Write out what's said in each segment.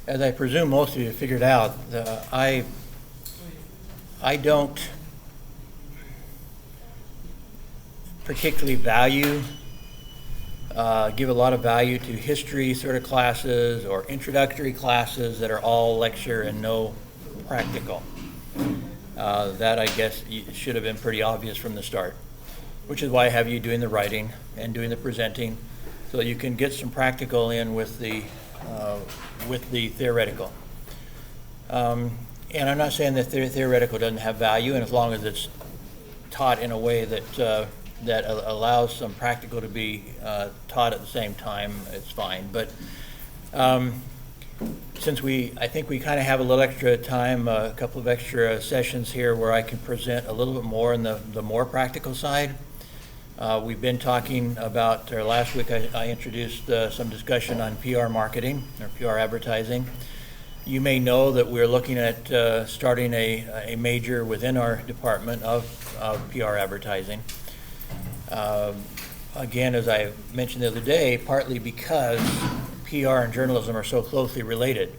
as I presume most of you have figured out, I don't particularly give a lot of value to history sort of classes or introductory classes that are all lecture and no practical. That, I guess, should have been pretty obvious from the start, which is why I have you doing the writing and doing the presenting, so that you can get some practical in with the theoretical. And I'm not saying that theoretical doesn't have value, and as long as it's taught in a way that allows some practical to be taught at the same time, it's fine. But since I think we kind of have a little extra time, a couple of extra sessions here where I can present a little bit more in the more practical side. We've been talking about, or last week I introduced some discussion on PR marketing or PR advertising. You may know that we're looking at starting a major within our department of PR advertising. Again, as I mentioned the other day, partly because PR and journalism are so closely related.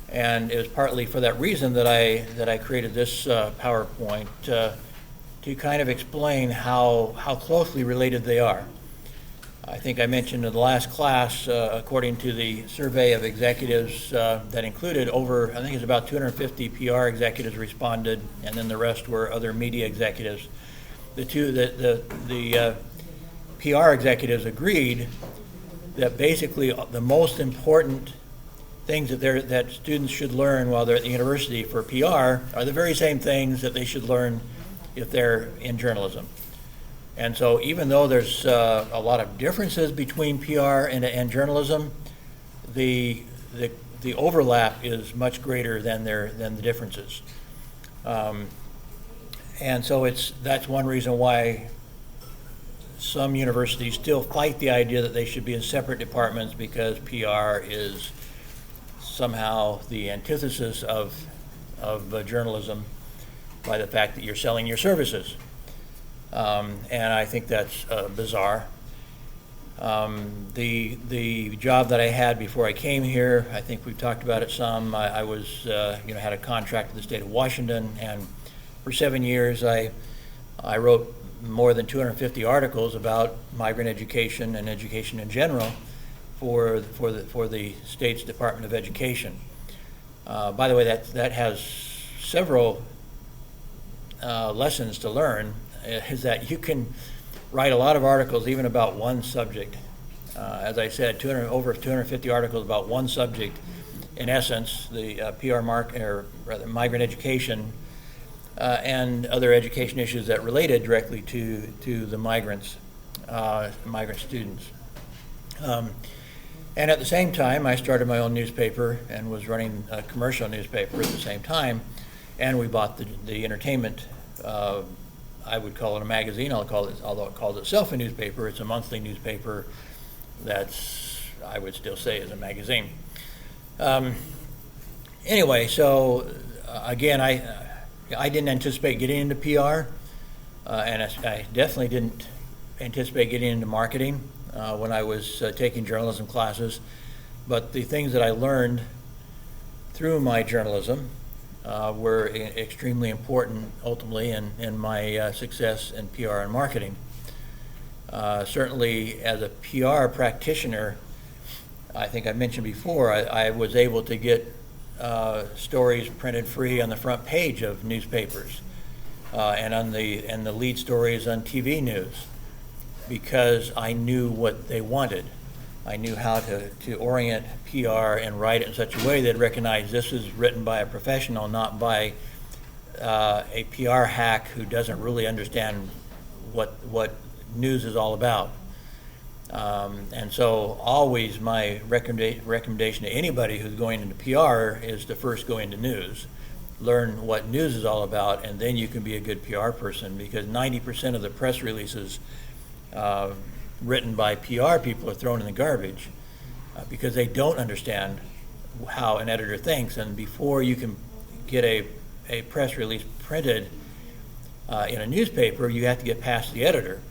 And it was partly for that reason that I created this PowerPoint to kind of explain how closely related they are. I think I mentioned in the last class, according to the survey of executives that included over, I think it's about 250 PR executives responded, and then the rest were other media executives. The PR executives agreed that basically the most important things that students should learn while they're at the university for PR are the very same things that they should learn if they're in journalism. And so even though there's a lot of differences between PR and journalism, the overlap is much greater than the differences. And so that's one reason why some universities still fight the idea that they should be in separate departments, because PR is somehow the antithesis of journalism by the fact that you're selling your services. And I think that's bizarre. The job that I had before I came here, I think we've talked about it some. I was, had a contract with the state of Washington, and for 7 years I wrote more than 250 articles about migrant education and education in general for the state's Department of Education. By the way, that has several lessons to learn. Is that you can write a lot of articles even about one subject. As I said, over 250 articles about one subject. In essence, the migrant education and other education issues that related directly to the migrant students. And at the same time, I started my own newspaper and was running a commercial newspaper at the same time, and we bought the entertainment. I would call it a magazine, although it calls itself a newspaper. It's a monthly newspaper that's, I would still say, is a magazine. Anyway, so again, I didn't anticipate getting into PR, and I definitely didn't anticipate getting into marketing when I was taking journalism classes. But the things that I learned through my journalism were extremely important ultimately in my success in PR and marketing. Certainly as a PR practitioner, I think I mentioned before, I was able to get stories printed free on the front page of newspapers and on the lead stories on TV news, because I knew what they wanted. I knew how to orient PR and write it in such a way that recognized this is written by a professional, not by a PR hack who doesn't really understand what news is all about. And so always my recommendation to anybody who's going into PR is to first go into news, learn what news is all about, and then you can be a good PR person, because 90% of the press releases written by PR people are thrown in the garbage because they don't understand how an editor thinks. And before you can get a press release printed in a newspaper, you have to get past the editor.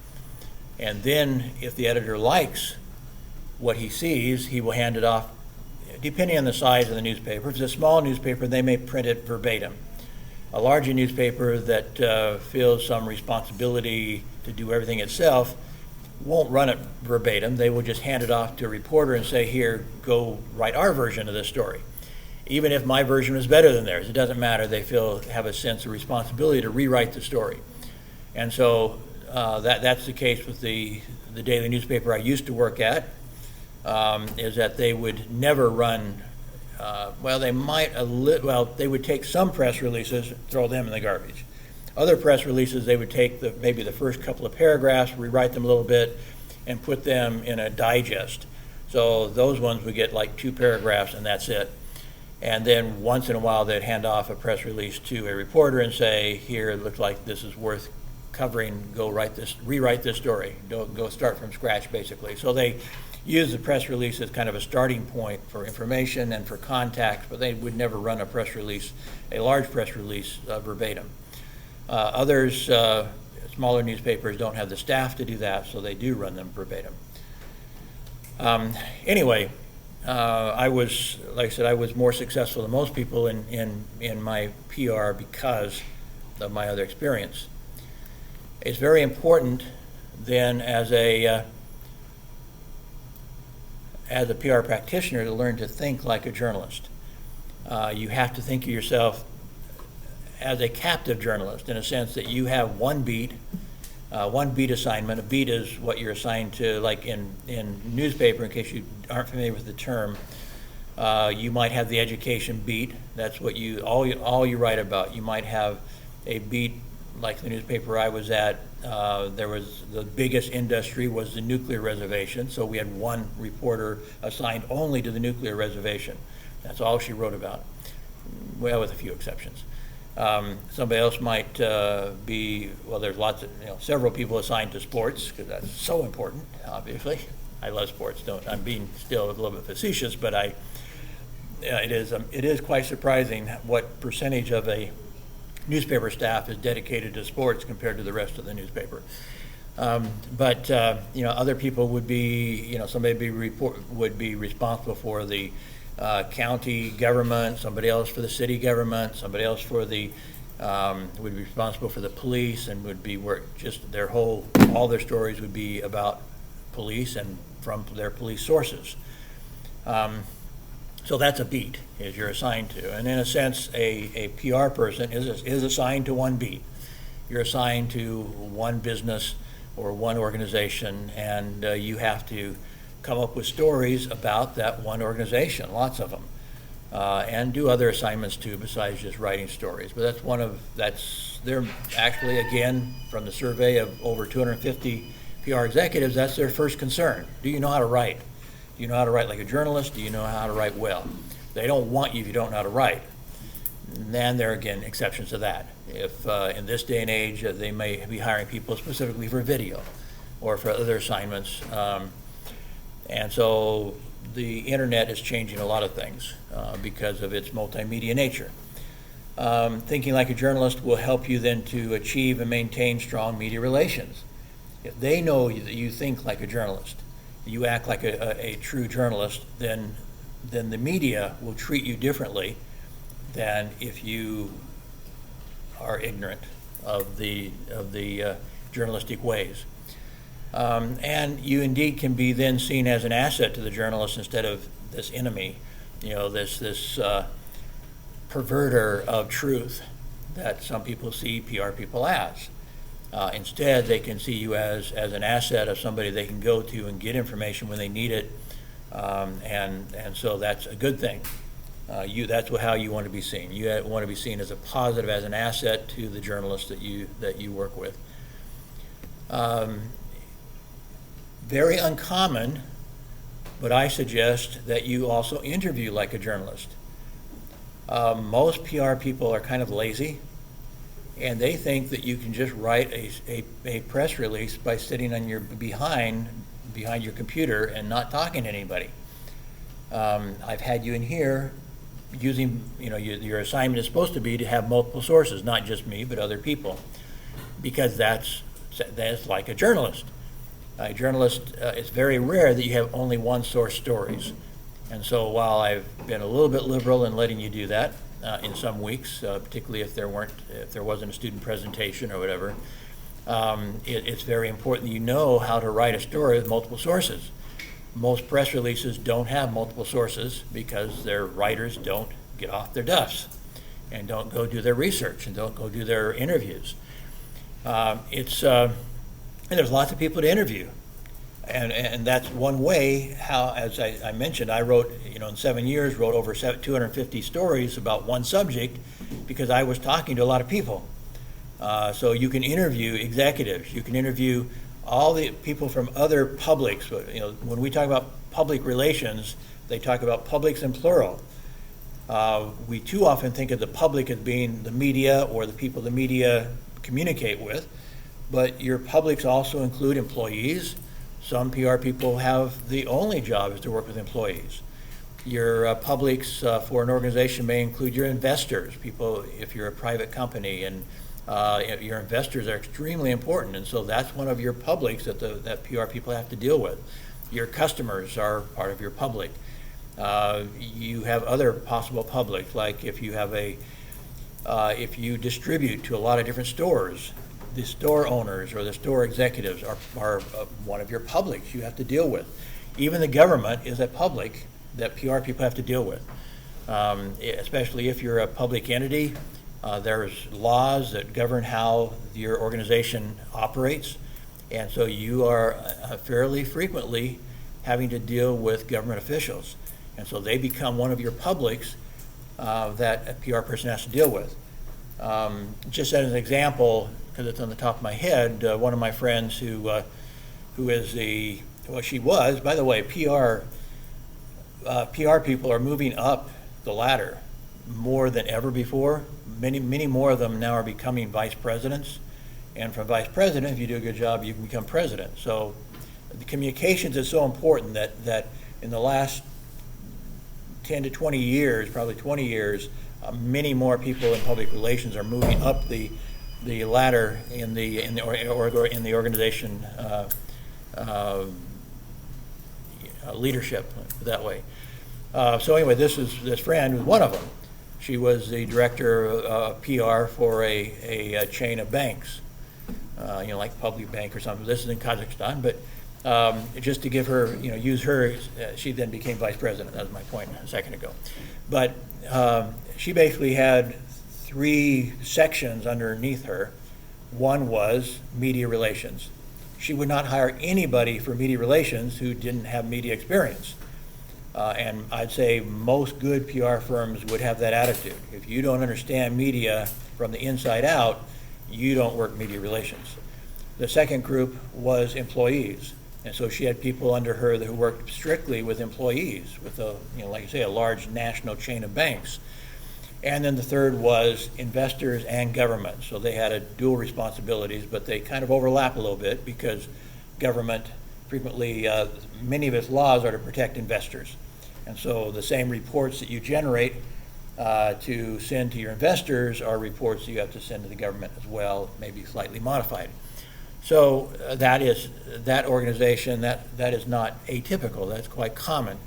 And then if the editor likes what he sees, he will hand it off depending on the size of the newspaper. If it's a small newspaper, they may print it verbatim. A larger newspaper that feels some responsibility to do everything itself won't run it verbatim. They will just hand it off to a reporter and say, here, go write our version of this story. Even if my version was better than theirs, it doesn't matter. They have a sense of responsibility to rewrite the story. And so that's the case with the daily newspaper I used to work at, is that they would never run, they would take some press releases, throw them in the garbage. Other press releases, they would take maybe the first couple of paragraphs, rewrite them a little bit, and put them in a digest. So those ones would get like 2 paragraphs and that's it. And then once in a while, they'd hand off a press release to a reporter and say, here, it looks like this is worth covering, go rewrite this story, go start from scratch, basically. So they use the press release as kind of a starting point for information and for contact, but they would never run a press release, a large press release, verbatim. Others, smaller newspapers don't have the staff to do that, so they do run them verbatim. Anyway, I was more successful than most people in my PR because of my other experience. It's very important then as a PR practitioner to learn to think like a journalist. You have to think of yourself as a captive journalist in a sense that you have one beat assignment. A beat is what you're assigned to, like in newspaper, in case you aren't familiar with the term. You might have the education beat. That's what all you write about. You might have a beat like the newspaper I was at. There was the biggest industry was the nuclear reservation, so we had one reporter assigned only to the nuclear reservation. That's all she wrote about, well, with a few exceptions. Somebody else might there's several people assigned to sports because that's so important, obviously. I love sports. I'm being still a little bit facetious, but it is quite surprising what percentage of a newspaper staff is dedicated to sports compared to the rest of the newspaper. But other people would be, somebody would be responsible for the county government, somebody else for the city government, somebody else for would be responsible for the police, and would be all their stories would be about police and from their police sources. So that's a beat, is you're assigned to. And in a sense, a PR person is assigned to one beat. You're assigned to one business or one organization, and you have to come up with stories about that one organization, lots of them, and do other assignments too besides just writing stories. But they're actually, again, from the survey of over 250 PR executives, that's their first concern. Do you know how to write? Do you know how to write like a journalist? Do you know how to write well? They don't want you if you don't know how to write. And then there are, again, exceptions to that. If in this day and age, they may be hiring people specifically for video or for other assignments. And so the internet is changing a lot of things because of its multimedia nature. Thinking like a journalist will help you then to achieve and maintain strong media relations. If they know that you think like a journalist, you act like a true journalist, then the media will treat you differently than if you are ignorant of the journalistic ways. And you indeed can be then seen as an asset to the journalist instead of this enemy, this perverter of truth that some people see PR people as. Instead, they can see you as an asset of somebody they can go to and get information when they need it, and so that's a good thing. That's how you want to be seen. You want to be seen as a positive, as an asset to the journalists that you work with. Very uncommon, but I suggest that you also interview like a journalist. Most PR people are kind of lazy, and they think that you can just write a press release by sitting on your behind your computer and not talking to anybody. I've had you in here using, your assignment is supposed to be to have multiple sources, not just me, but other people, because that's like a journalist. A journalist, it's very rare that you have only one source stories. And so while I've been a little bit liberal in letting you do that in some weeks, particularly if there wasn't a student presentation or whatever, it's very important that you know how to write a story with multiple sources. Most press releases don't have multiple sources because their writers don't get off their duffs and don't go do their research and don't go do their interviews. And there's lots of people to interview. And that's one way how, as I mentioned, I wrote, in 7 years, wrote over 250 stories about one subject because I was talking to a lot of people. So you can interview executives, you can interview all the people from other publics. When we talk about public relations, they talk about publics in plural. We too often think of the public as being the media or the people the media communicate with, but your publics also include employees. Some PR people have the only job is to work with employees. Your publics for an organization may include your investors, people if you're a private company, and your investors are extremely important, and so that's one of your publics that PR people have to deal with. Your customers are part of your public. You have other possible publics, like if you distribute to a lot of different stores, the store owners or the store executives are one of your publics you have to deal with. Even the government is a public that PR people have to deal with, especially if you're a public entity. There's laws that govern how your organization operates, and so you are fairly frequently having to deal with government officials, and so they become one of your publics that a PR person has to deal with. Just as an example, because it's on the top of my head, one of my friends who is she was, by the way, PR people are moving up the ladder more than ever before. Many more of them now are becoming vice presidents, and from vice president, if you do a good job, you can become president. So the communications is so important that in the last 10 to 20 years, probably 20 years, many more people in public relations are moving up the ladder in the organization leadership that way. So anyway, this friend was one of them. She was the director of PR for a chain of banks, like Public Bank or something. This is in Kazakhstan, but just to give her, use her, she then became vice president. That was my point a second ago. But she basically had 3 sections underneath her. One was media relations. She would not hire anybody for media relations who didn't have media experience. And I'd say most good PR firms would have that attitude. If you don't understand media from the inside out, you don't work media relations. The second group was employees. And so she had people under her who worked strictly with employees, with like I say, a large national chain of banks. And then the third was investors and government. So they had dual responsibilities, but they kind of overlap a little bit because government frequently, many of its laws are to protect investors. And so the same reports that you generate to send to your investors are reports that you have to send to the government as well, maybe slightly modified. So that organization, that is not atypical. That's quite common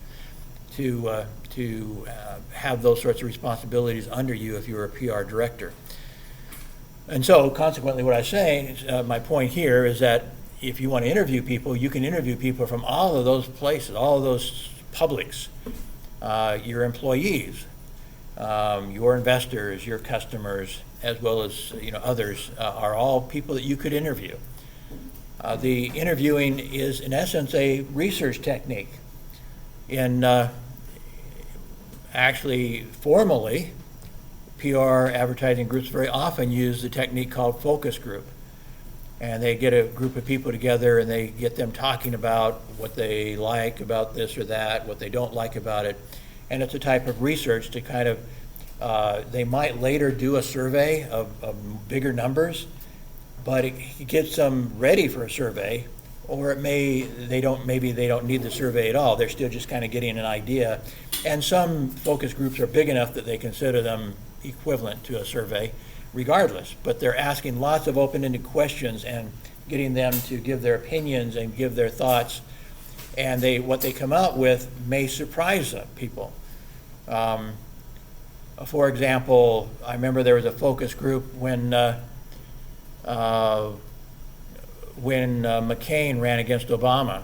to have those sorts of responsibilities under you if you're a PR director. And so consequently what I say, my point here is that if you want to interview people, you can interview people from all of those places, all of those publics, your employees, your investors, your customers, as well as others are all people that you could interview. The interviewing is in essence a research technique. Actually, formally, PR advertising groups very often use the technique called focus group. And they get a group of people together and they get them talking about what they like about this or that, what they don't like about it. And it's a type of research to kind of, they might later do a survey of bigger numbers, but it gets them ready for a survey, or maybe they don't need the survey at all. They're still just kind of getting an idea. And some focus groups are big enough that they consider them equivalent to a survey regardless, but they're asking lots of open-ended questions and getting them to give their opinions and give their thoughts and what they come out with may surprise people. For example, I remember there was a focus group when McCain ran against Obama,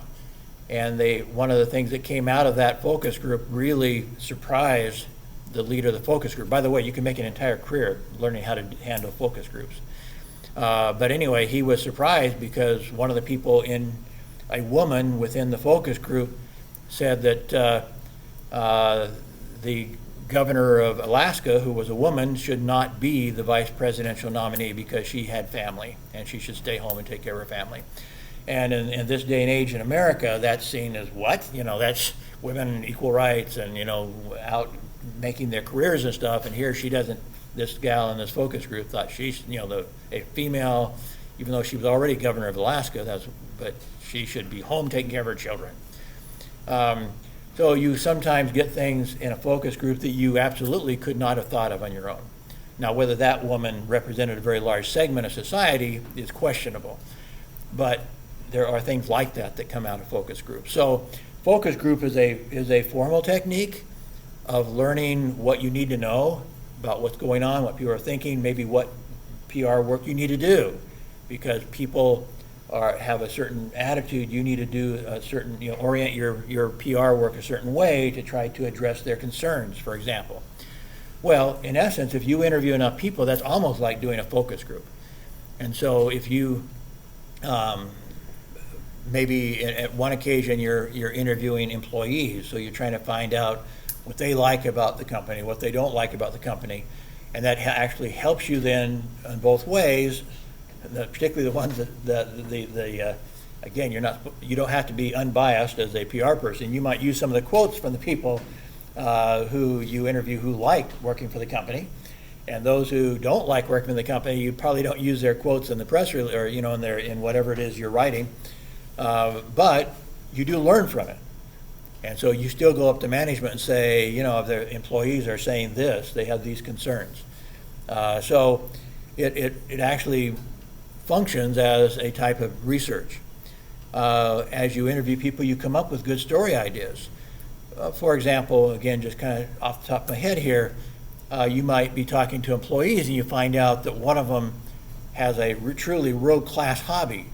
and one of the things that came out of that focus group really surprised the leader of the focus group. By the way, you can make an entire career learning how to handle focus groups. But anyway, he was surprised because one of the people a woman within the focus group said that the governor of Alaska, who was a woman, should not be the vice presidential nominee because she had family and she should stay home and take care of her family. And in this day and age in America, that's seen as what? That's women equal rights and, out making their careers and stuff. And here she doesn't, this gal in this focus group thought she's, a female, even though she was already governor of Alaska, but she should be home taking care of her children. So you sometimes get things in a focus group that you absolutely could not have thought of on your own. Now, whether that woman represented a very large segment of society is questionable, but there are things like that come out of focus groups. So focus group is a formal technique of learning what you need to know about what's going on, what people are thinking, maybe what PR work you need to do, because people have a certain attitude. You need to do a certain, orient your PR work a certain way to try to address their concerns, for example. Well, in essence, if you interview enough people, that's almost like doing a focus group. And so if you, maybe at one occasion you're interviewing employees, so you're trying to find out what they like about the company, what they don't like about the company, and that actually helps you then in both ways. Particularly the ones again, you don't have to be unbiased as a PR person. You might use some of the quotes from the people who you interview who liked working for the company, and those who don't like working for the company, you probably don't use their quotes in the press release or in whatever it is you're writing, but you do learn from it. And so you still go up to management and say, if their employees are saying this, they have these concerns. So it actually functions as a type of research. As you interview people, you come up with good story ideas. For example, again, just kind of off the top of my head here, you might be talking to employees and you find out that one of them has a truly world-class hobby.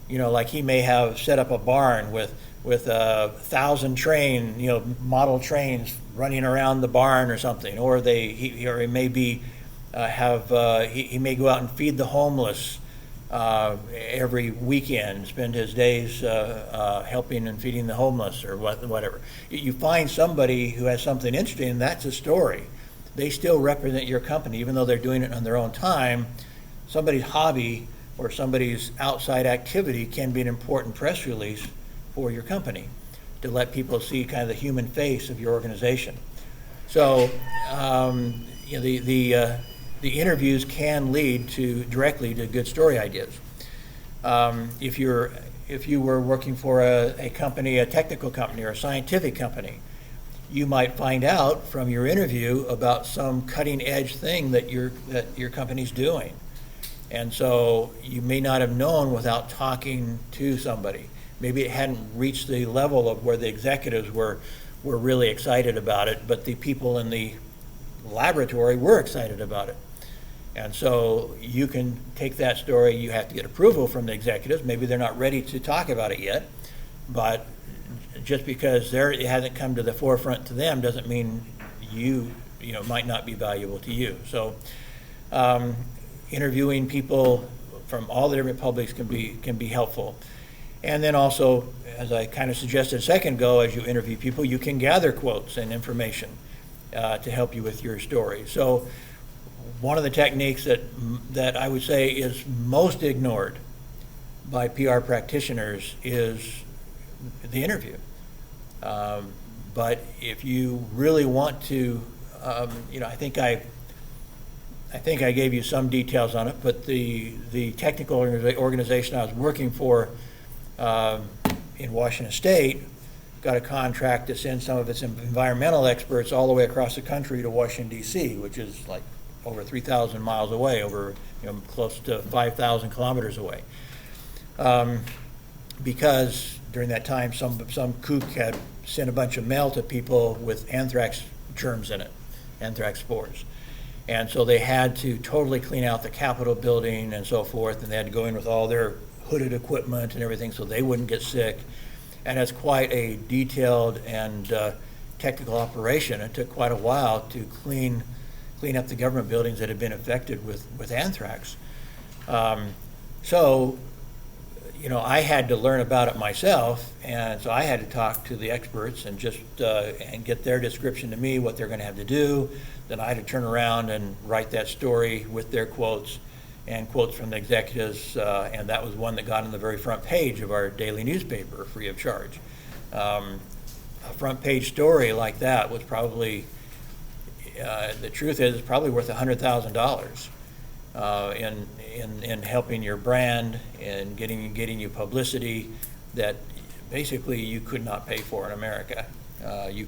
Like he may have set up a barn with 1,000 model trains running around the barn or something, or he may be he may go out and feed the homeless every weekend, spend his days helping and feeding the homeless or whatever. You find somebody who has something interesting, and that's a story. They still represent your company, even though they're doing it on their own time. Somebody's hobby or somebody's outside activity can be an important press release for your company to let people see kind of the human face of your organization. So the interviews can lead directly to good story ideas. If you were working for a company, a technical company or a scientific company, you might find out from your interview about some cutting edge thing that your company's doing. And so you may not have known without talking to somebody. Maybe it hadn't reached the level of where the executives were really excited about it, but the people in the laboratory were excited about it. And so you can take that story, you have to get approval from the executives. Maybe they're not ready to talk about it yet, but just because it hasn't come to the forefront to them doesn't mean might not be valuable to you. So interviewing people from all the different publics can be helpful. And then also, as I kind of suggested a second ago, as you interview people, you can gather quotes and information to help you with your story. So one of the techniques that I would say is most ignored by PR practitioners is the interview. But if you really want to, I think I gave you some details on it, but the technical organization I was working for in Washington State got a contract to send some of its environmental experts all the way across the country to Washington, D.C., which is like over 3,000 miles away, close to 5,000 kilometers away. because during that time some kook had sent a bunch of mail to people with anthrax germs in it, anthrax spores. And so they had to totally clean out the Capitol building and so forth, and they had to go in with all their hooded equipment and everything so they wouldn't get sick. And it's quite a detailed and technical operation. It took quite a while to clean up the government buildings that had been affected with anthrax. So, I had to learn about it myself, and so I had to talk to the experts and just and get their description to me, what they're going to have to do. Then I had to turn around and write that story with their quotes and quotes from the executives, and that was one that got on the very front page of our daily newspaper, free of charge. A front page story like that was probably, the truth is, it's probably worth $100,000 in helping your brand and getting you publicity that basically you could not pay for in America. You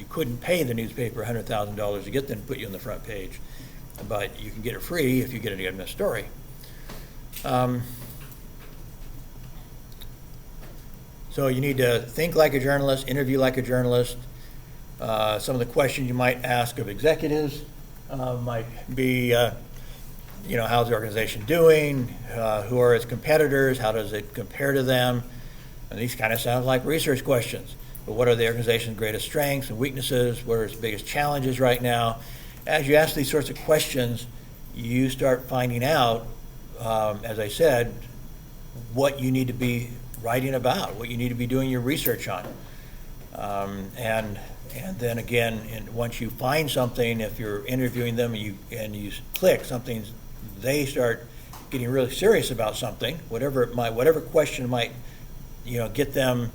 couldn't pay the newspaper $100,000 to get them to put you on the front page, but you can get it free if you get a story. So you need to think like a journalist, interview like a journalist. Some of the questions you might ask of executives might be, how's the organization doing? Who are its competitors? How does it compare to them? And these kind of sound like research questions. But what are the organization's greatest strengths and weaknesses? What are its biggest challenges right now? As you ask these sorts of questions, you start finding out, as I said, what you need to be writing about, what you need to be doing your research on. And then again, once you find something, if you're interviewing them and you click something, they start getting really serious about something, whatever question might, get them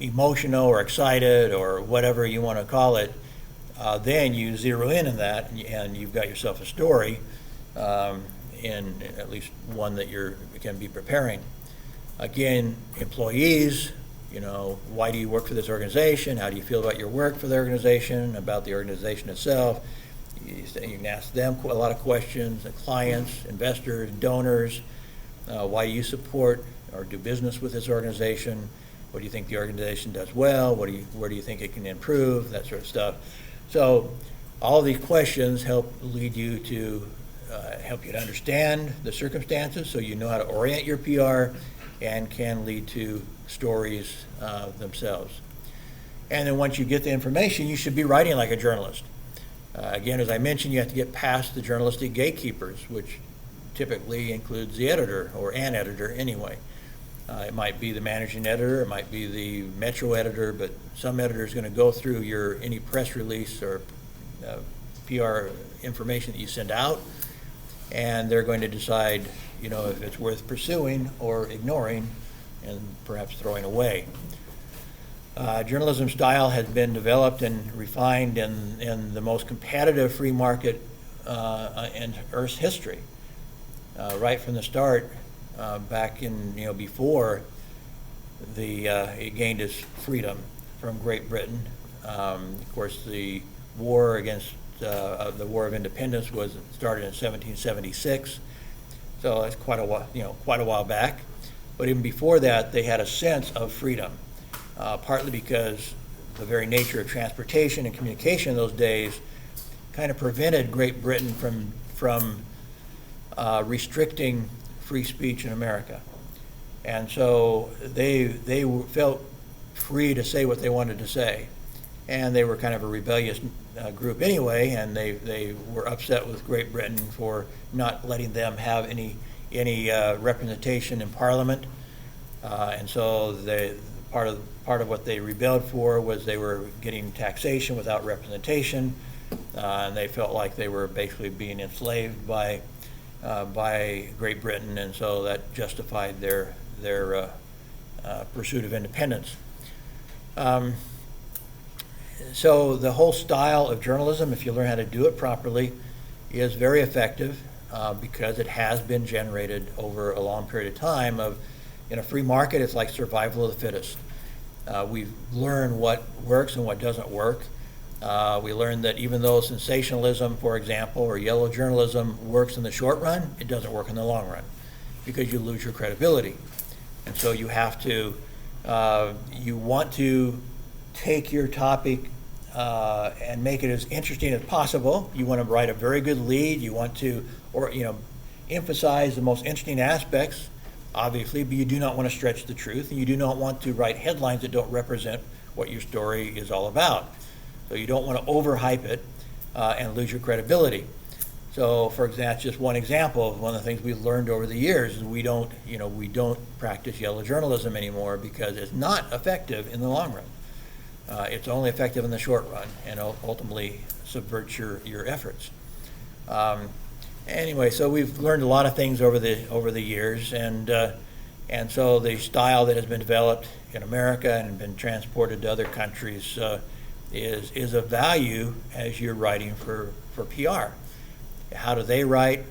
emotional or excited or whatever you want to call it. Then you zero in on that, and you've got yourself a story, in at least one that you can be preparing. Again, employees, why do you work for this organization? How do you feel about your work for the organization, about the organization itself? You can ask them a lot of questions, clients, investors, donors. Why do you support or do business with this organization? What do you think the organization does well? Where do you think it can improve? That sort of stuff. So all of these questions help you to understand the circumstances so you know how to orient your PR and can lead to stories themselves. And then once you get the information, you should be writing like a journalist. Again, as I mentioned, you have to get past the journalistic gatekeepers, which typically includes the editor or an editor anyway. It might be the managing editor, it might be the metro editor, but some editor is going to go through any press release or PR information that you send out, and they're going to decide, if it's worth pursuing or ignoring and perhaps throwing away. Journalism style has been developed and refined in the most competitive free market in Earth's history. Right from the start, back in before it gained its freedom from Great Britain. Of course, the war against the War of Independence started in 1776, so that's quite a while back. But even before that, they had a sense of freedom, partly because the very nature of transportation and communication in those days kind of prevented Great Britain from restricting free speech in America. And so they felt free to say what they wanted to say. And they were kind of a rebellious group anyway, and they were upset with Great Britain for not letting them have any representation in Parliament. And so part of what they rebelled for was they were getting taxation without representation, and they felt like they were basically being enslaved by Great Britain, and so that justified their pursuit of independence. So the whole style of journalism, if you learn how to do it properly, is very effective because it has been generated over a long period of time. In a free market, it's like survival of the fittest. We've learned what works and what doesn't work. We learned that even though sensationalism, for example, or yellow journalism works in the short run, it doesn't work in the long run because you lose your credibility. And so you have to, you want to take your topic and make it as interesting as possible. You want to write a very good lead. You want to, emphasize the most interesting aspects, obviously, but you do not want to stretch the truth, and you do not want to write headlines that don't represent what your story is all about. So you don't want to overhype it and lose your credibility. So, for example, that's just one example of one of the things we've learned over the years is we don't practice yellow journalism anymore because it's not effective in the long run. It's only effective in the short run and ultimately subverts your efforts. Anyway, so we've learned a lot of things over the years, and so the style that has been developed in America and been transported to other countries is of value as you're writing for PR. How do they write?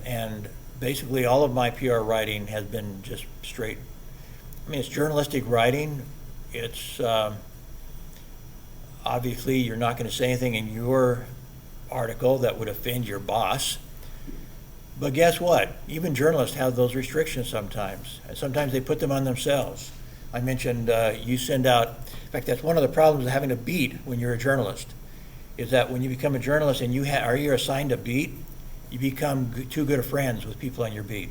And basically all of my PR writing has been just straight. I mean, it's journalistic writing. It's obviously you're not going to say anything in your article that would offend your boss. But guess what? Even journalists have those restrictions sometimes. And sometimes they put them on themselves. I mentioned you send out, in fact, that's one of the problems of having a beat when you're a journalist, is that when you become a journalist and you're assigned a beat, you become too good of friends with people on your beat.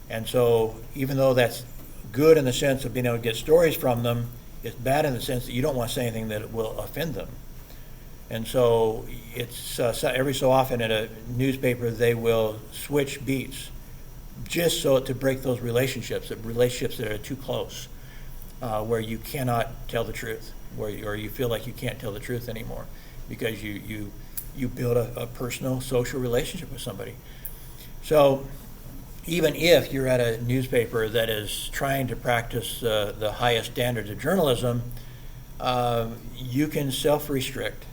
And so even though that's good in the sense of being able to get stories from them, it's bad in the sense that you don't want to say anything that will offend them. And so it's every so often at a newspaper they will switch beats just so to break those relationships that are too close, where you cannot tell the truth, or you feel like you can't tell the truth anymore because you build a personal social relationship with somebody. So even if you're at a newspaper that is trying to practice the highest standards of journalism, you can self-restrict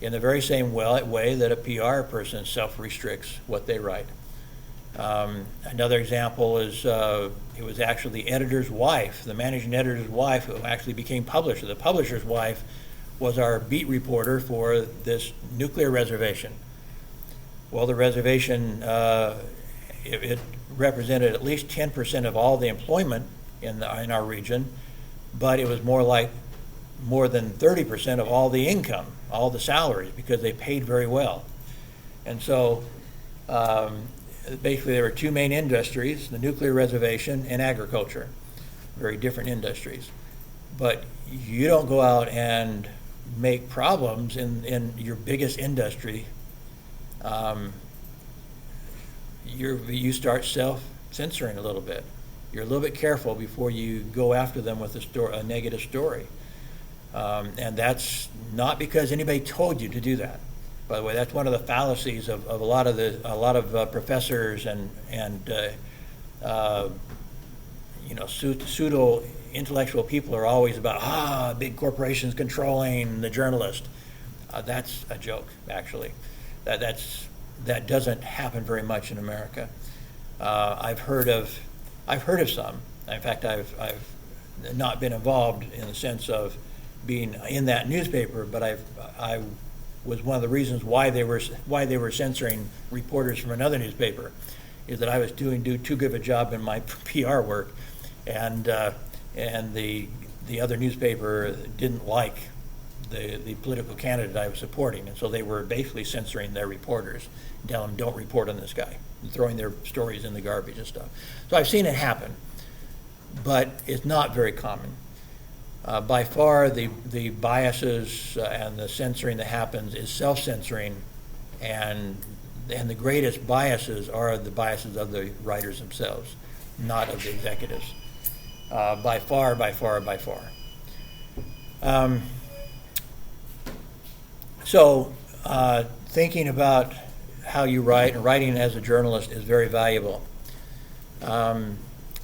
in the very same way that a PR person self-restricts what they write. Another example is it was actually the editor's wife, the managing editor's wife, who actually became publisher. The publisher's wife was our beat reporter for this nuclear reservation. Well, the reservation, it represented at least 10% of all the employment in our region, but it was more than 30% of all the income, all the salaries, because they paid very well. And so basically there were two main industries, the nuclear reservation and agriculture, very different industries. But you don't go out and make problems in your biggest industry. You start self-censoring a little bit. You're a little bit careful before you go after them with a negative story. And that's not because anybody told you to do that. By the way, that's one of the fallacies of a lot of professors and pseudo intellectual people are always about big corporations controlling the journalist. That's a joke, actually. That doesn't happen very much in America. I've heard of some. In fact, I've not been involved in the sense of being in that newspaper, but I was one of the reasons why they were censoring reporters from another newspaper, is that I was doing too good of a job in my PR work, and the other newspaper didn't like the political candidate I was supporting, and so they were basically censoring their reporters, telling them don't report on this guy, and throwing their stories in the garbage and stuff. So I've seen it happen, but it's not very common. By far, the biases and the censoring that happens is self-censoring, and the greatest biases are the biases of the writers themselves, not of the executives. By far. So thinking about how you write, and writing as a journalist is very valuable.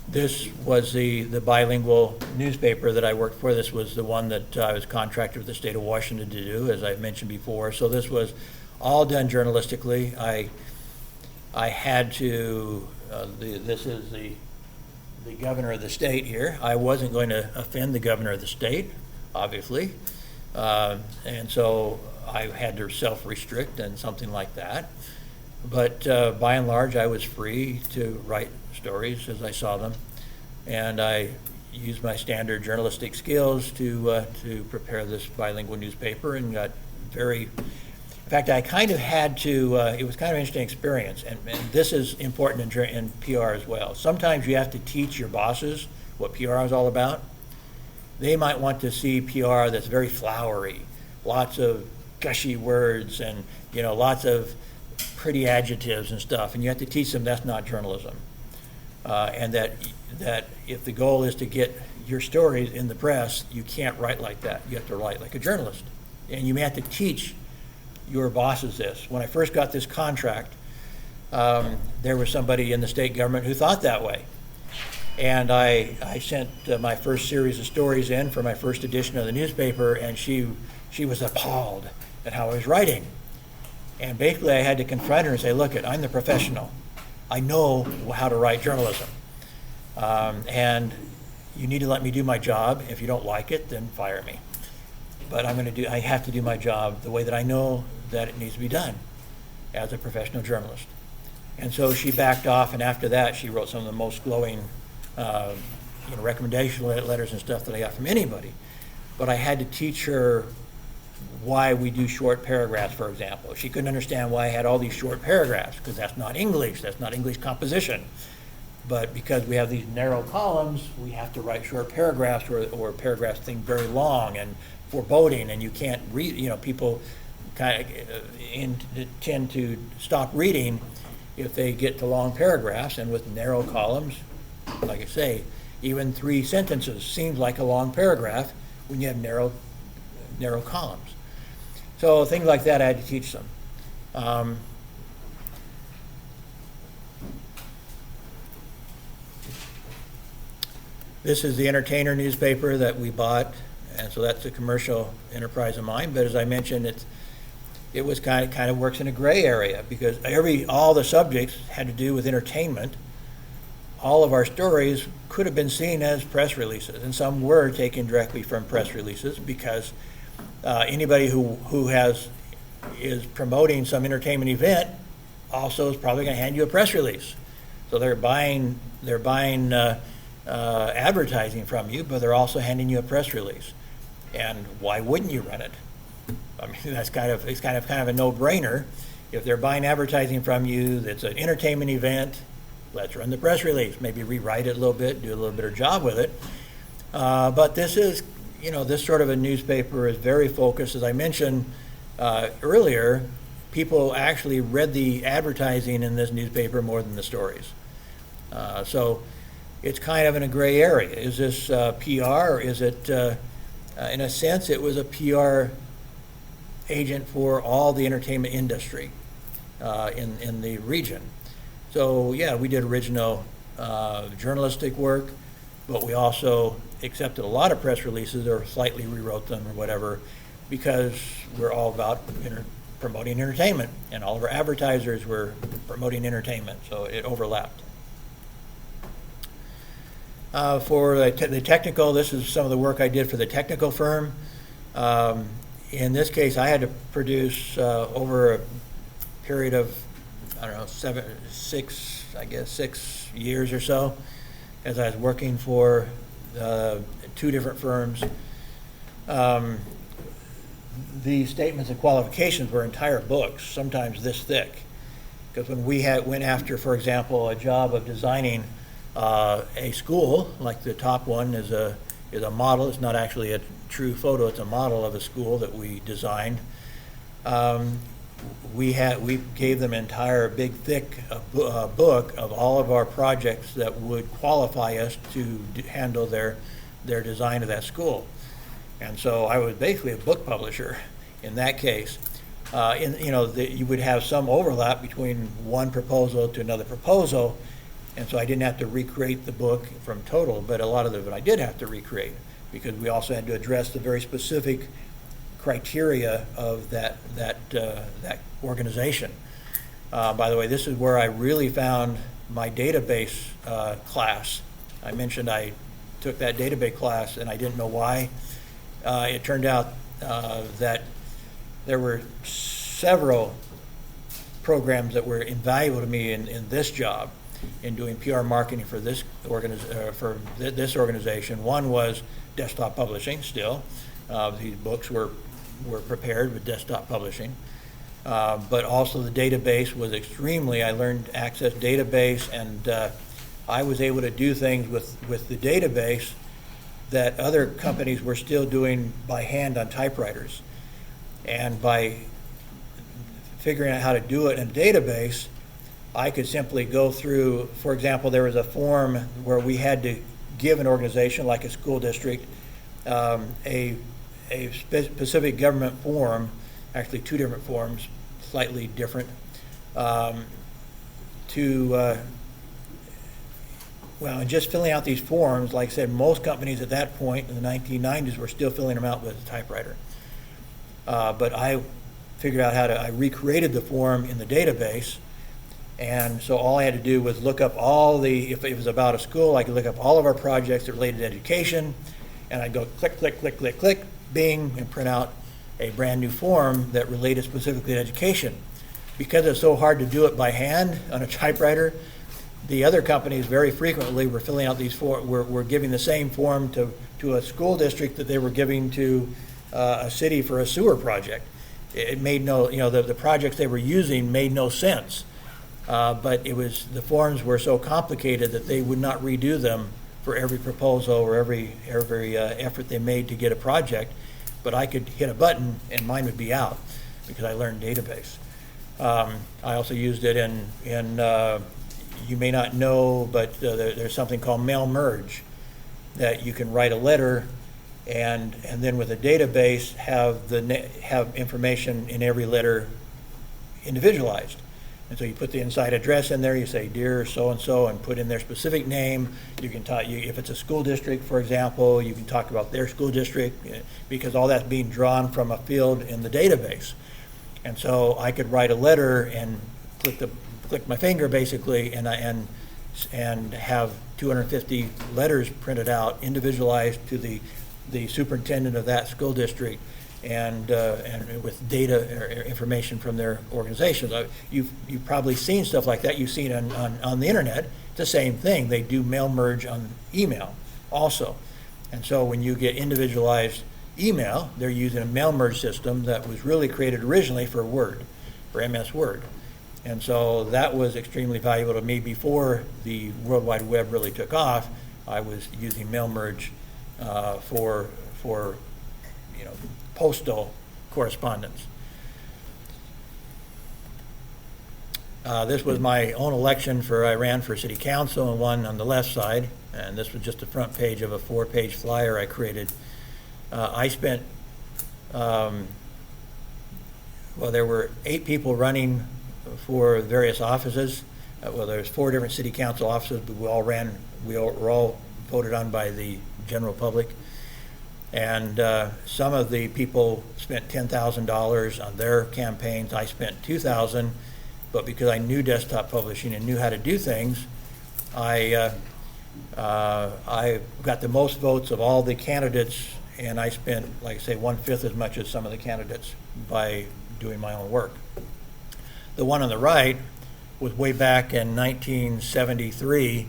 This was the bilingual newspaper that I worked for. This was the one that I was contracted with the state of Washington to do, as I mentioned before. So this was all done journalistically. I had to, this is the governor of the state here. I wasn't going to offend the governor of the state, obviously. And so I had to self-restrict and something like that. But by and large, I was free to write stories as I saw them. and I used my standard journalistic skills to prepare this bilingual newspaper, and got in fact, I kind of had to, it was kind of an interesting experience, and this is important in PR as well. Sometimes you have to teach your bosses what PR is all about. They might want to see PR that's very flowery, lots of gushy words, and lots of pretty adjectives and stuff, and you have to teach them that's not journalism. And that if the goal is to get your stories in the press, you can't write like that. You have to write like a journalist. And you may have to teach your bosses this. When I first got this contract, there was somebody in the state government who thought that way. And I sent my first series of stories in for my first edition of the newspaper, and she was appalled at how I was writing. And basically I had to confront her and say, look, I'm the professional. I know how to write journalism. And you need to let me do my job. If you don't like it, then fire me. But I have to do my job the way that I know that it needs to be done as a professional journalist. And so she backed off, and after that she wrote some of the most glowing recommendation letters and stuff that I got from anybody. But I had to teach her why we do short paragraphs, for example. She couldn't understand why I had all these short paragraphs, because that's not English composition. But because we have these narrow columns, we have to write short paragraphs, or paragraphs think very long and foreboding, and you can't read, people kind of tend to stop reading if they get to long paragraphs. And with narrow columns, like I say, even 3 sentences seems like a long paragraph when you have narrow columns. So things like that I had to teach them. This is the Entertainer newspaper that we bought, and so that's a commercial enterprise of mine. But as I mentioned, it was kind of works in a gray area, because all the subjects had to do with entertainment. All of our stories could have been seen as press releases, and some were taken directly from press releases, because anybody who is promoting some entertainment event also is probably going to hand you a press release. So they're buying advertising from you, but they're also handing you a press release. And why wouldn't you run it? I mean, it's kind of a no-brainer. If they're buying advertising from you, that's an entertainment event, let's run the press release. Maybe rewrite it a little bit, do a little better job with it. But this is, this sort of a newspaper is very focused. As I mentioned earlier, people actually read the advertising in this newspaper more than the stories. So it's kind of in a gray area. Is this PR, or is it, in a sense, it was a PR agent for all the entertainment industry in the region. So yeah, we did original journalistic work, but we also accepted a lot of press releases or slightly rewrote them or whatever, because we're all about promoting entertainment, and all of our advertisers were promoting entertainment, so it overlapped. For the technical, this is some of the work I did for the technical firm. In this case, I had to produce over a period of, 6 years or so, as I was working for 2 different firms. The statements of qualifications were entire books, sometimes this thick. Because when we went after, for example, a job of designing a school, like the top one is a model. It's not actually a true photo. It's a model of a school that we designed. We gave them an entire big thick book of all of our projects that would qualify us to handle their design of that school. And so I was basically a book publisher in that case. You would have some overlap between one proposal to another proposal. And so I didn't have to recreate the book from total, but a lot of it I did have to recreate, because we also had to address the very specific criteria of that organization. By the way, this is where I really found my database class. I mentioned I took that database class, and I didn't know why. It turned out that there were several programs that were invaluable to me in this job. in doing PR marketing for this organization. One was desktop publishing still. These books were prepared with desktop publishing. But also the database was I learned to access database, and I was able to do things with the database that other companies were still doing by hand on typewriters. And by figuring out how to do it in a database, I could simply go through, for example, there was a form where we had to give an organization like a school district a specific government form, actually two different forms, slightly different, and just filling out these forms, like I said, most companies at that point in the 1990s were still filling them out with a typewriter. But I figured out I recreated the form in the database, and so all I had to do was look up if it was about a school, I could look up all of our projects that related to education, and I'd go click, click, click, click, click, bing, and print out a brand new form that related specifically to education. Because it's so hard to do it by hand on a typewriter, the other companies very frequently were filling out these forms, were giving the same form to a school district that they were giving to a city for a sewer project. It made the projects they were using made no sense. But the forms were so complicated that they would not redo them for every proposal or every effort they made to get a project. But I could hit a button and mine would be out because I learned database. I also used it in you may not know, but there's something called mail merge, that you can write a letter and then with a database have information in every letter individualized. And so you put the inside address in there, you say, "Dear so-and-so," and put in their specific name. You can talk, if it's a school district, for example, you can talk about their school district because all that's being drawn from a field in the database. And so I could write a letter and click my finger basically, and have 250 letters printed out, individualized to the superintendent of that school district, and with data or information from their organizations. You've probably seen stuff like that. You've seen on the internet. It's the same thing. They do mail merge on email also. And so when you get individualized email, they're using a mail merge system that was really created originally for Word, for MS Word. And so that was extremely valuable to me. Before the World Wide Web really took off, I was using mail merge for postal correspondence. This was my own election I ran for city council and won on the left side, and this was just the front page of a 4-page flyer I created. I spent, there were 8 people running for various offices. There's 4 different city council offices, but we were all voted on by the general public. And some of the people spent $10,000 on their campaigns. I spent $2,000, but because I knew desktop publishing and knew how to do things, I got the most votes of all the candidates, and I spent, like I say, 1/5 as much as some of the candidates by doing my own work. The one on the right was way back in 1973.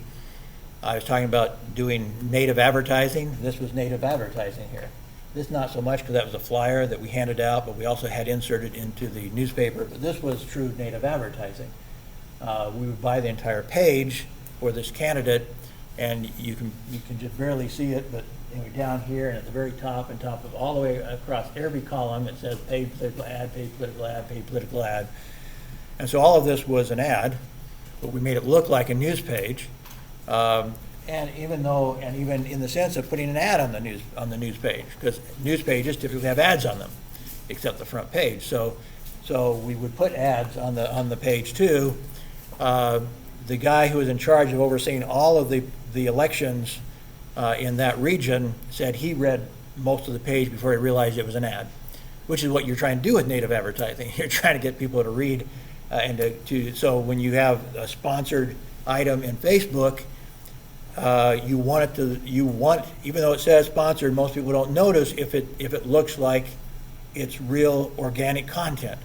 I was talking about doing native advertising. This was native advertising here. This not so much because that was a flyer that we handed out, but we also had inserted into the newspaper. But this was true native advertising. We would buy the entire page for this candidate, and you can just barely see it, but down here and at the very top and top of all the way across every column, it says paid political ad, paid political ad, paid political ad. And so all of this was an ad, but we made it look like a news page. And even in the sense of putting an ad on the news page, because news pages typically have ads on them, except the front page. So we would put ads on the page too. The guy who was in charge of overseeing all of the elections in that region said he read most of the page before he realized it was an ad, which is what you're trying to do with native advertising. You're trying to get people to read so when you have a sponsored item in Facebook, you want even though it says sponsored, most people don't notice if it looks like it's real organic content,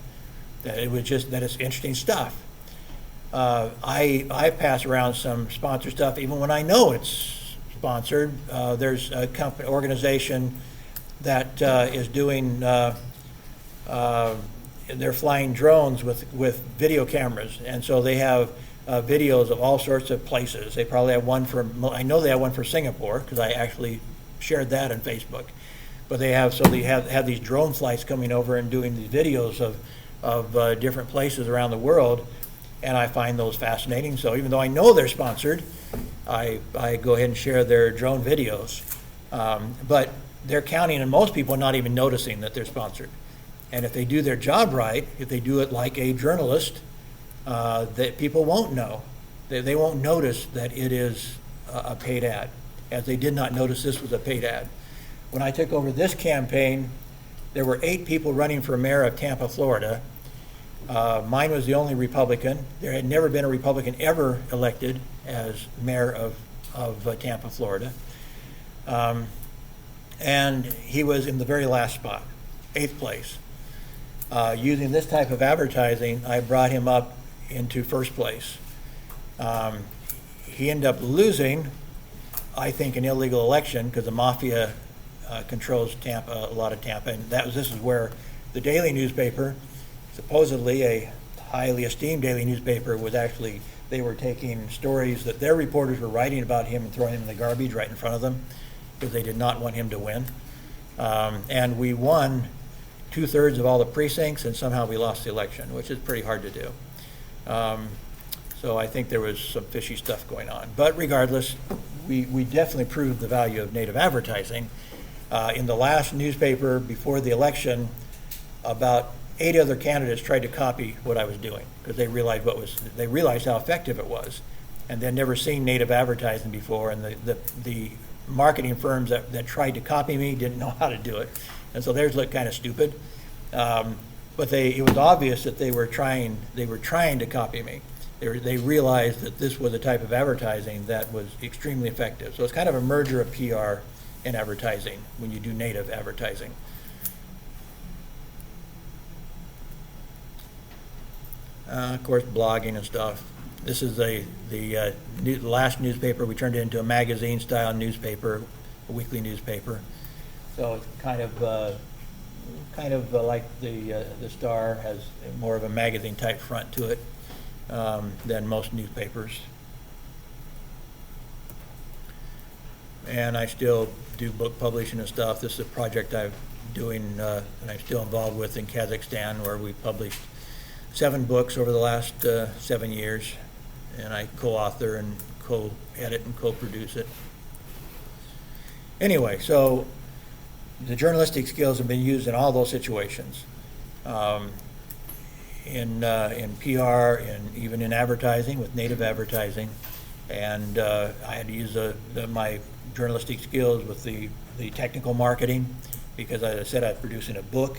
that it's interesting stuff. I pass around some sponsored stuff even when I know it's sponsored. There's a company organization that is doing. They're flying drones with video cameras, and so they have videos of all sorts of places. They probably have one for. I know they have one for Singapore because I actually shared that on Facebook. But they have these drone flights coming over and doing these videos of different places around the world, and I find those fascinating. So even though I know they're sponsored, I go ahead and share their drone videos. But they're counting on most people not even noticing that they're sponsored. And if they do their job right, if they do it like a journalist, that people won't know. They won't notice that it is a paid ad, as they did not notice this was a paid ad. When I took over this campaign, there were 8 people running for mayor of Tampa, Florida. Mine was the only Republican. There had never been a Republican ever elected as mayor of Tampa, Florida. And he was in the very last spot, 8th place. Using this type of advertising, I brought him up into 1st place. He ended up losing, I think, an illegal election because the mafia controls Tampa, a lot of Tampa, and this is where the daily newspaper, supposedly a highly esteemed daily newspaper, was actually, they were taking stories that their reporters were writing about him and throwing them in the garbage right in front of them because they did not want him to win. And we won 2/3 of all the precincts, and somehow we lost the election, which is pretty hard to do. So I think there was some fishy stuff going on. But regardless, we definitely proved the value of native advertising. In the last newspaper before the election, about 8 other candidates tried to copy what I was doing because they realized how effective it was, and they'd never seen native advertising before. And the marketing firms that tried to copy me didn't know how to do it, and so theirs looked kind of stupid. But it was obvious that they were trying to copy me. They realized that this was a type of advertising that was extremely effective. So it's kind of a merger of PR and advertising when you do native advertising. Of course, blogging and stuff. This is the last newspaper. We turned it into a magazine-style newspaper, a weekly newspaper. So it's kind of like the Star, has more of a magazine-type front to it than most newspapers. And I still do book publishing and stuff. This is a project I'm doing and I'm still involved with in Kazakhstan, where we published 7 books over the last 7 years, and I co-author and co-edit and co-produce it. Anyway, so the journalistic skills have been used in all those situations, in PR and even in advertising with native advertising, and I had to use my journalistic skills with the technical marketing, because as I said, I was producing a book.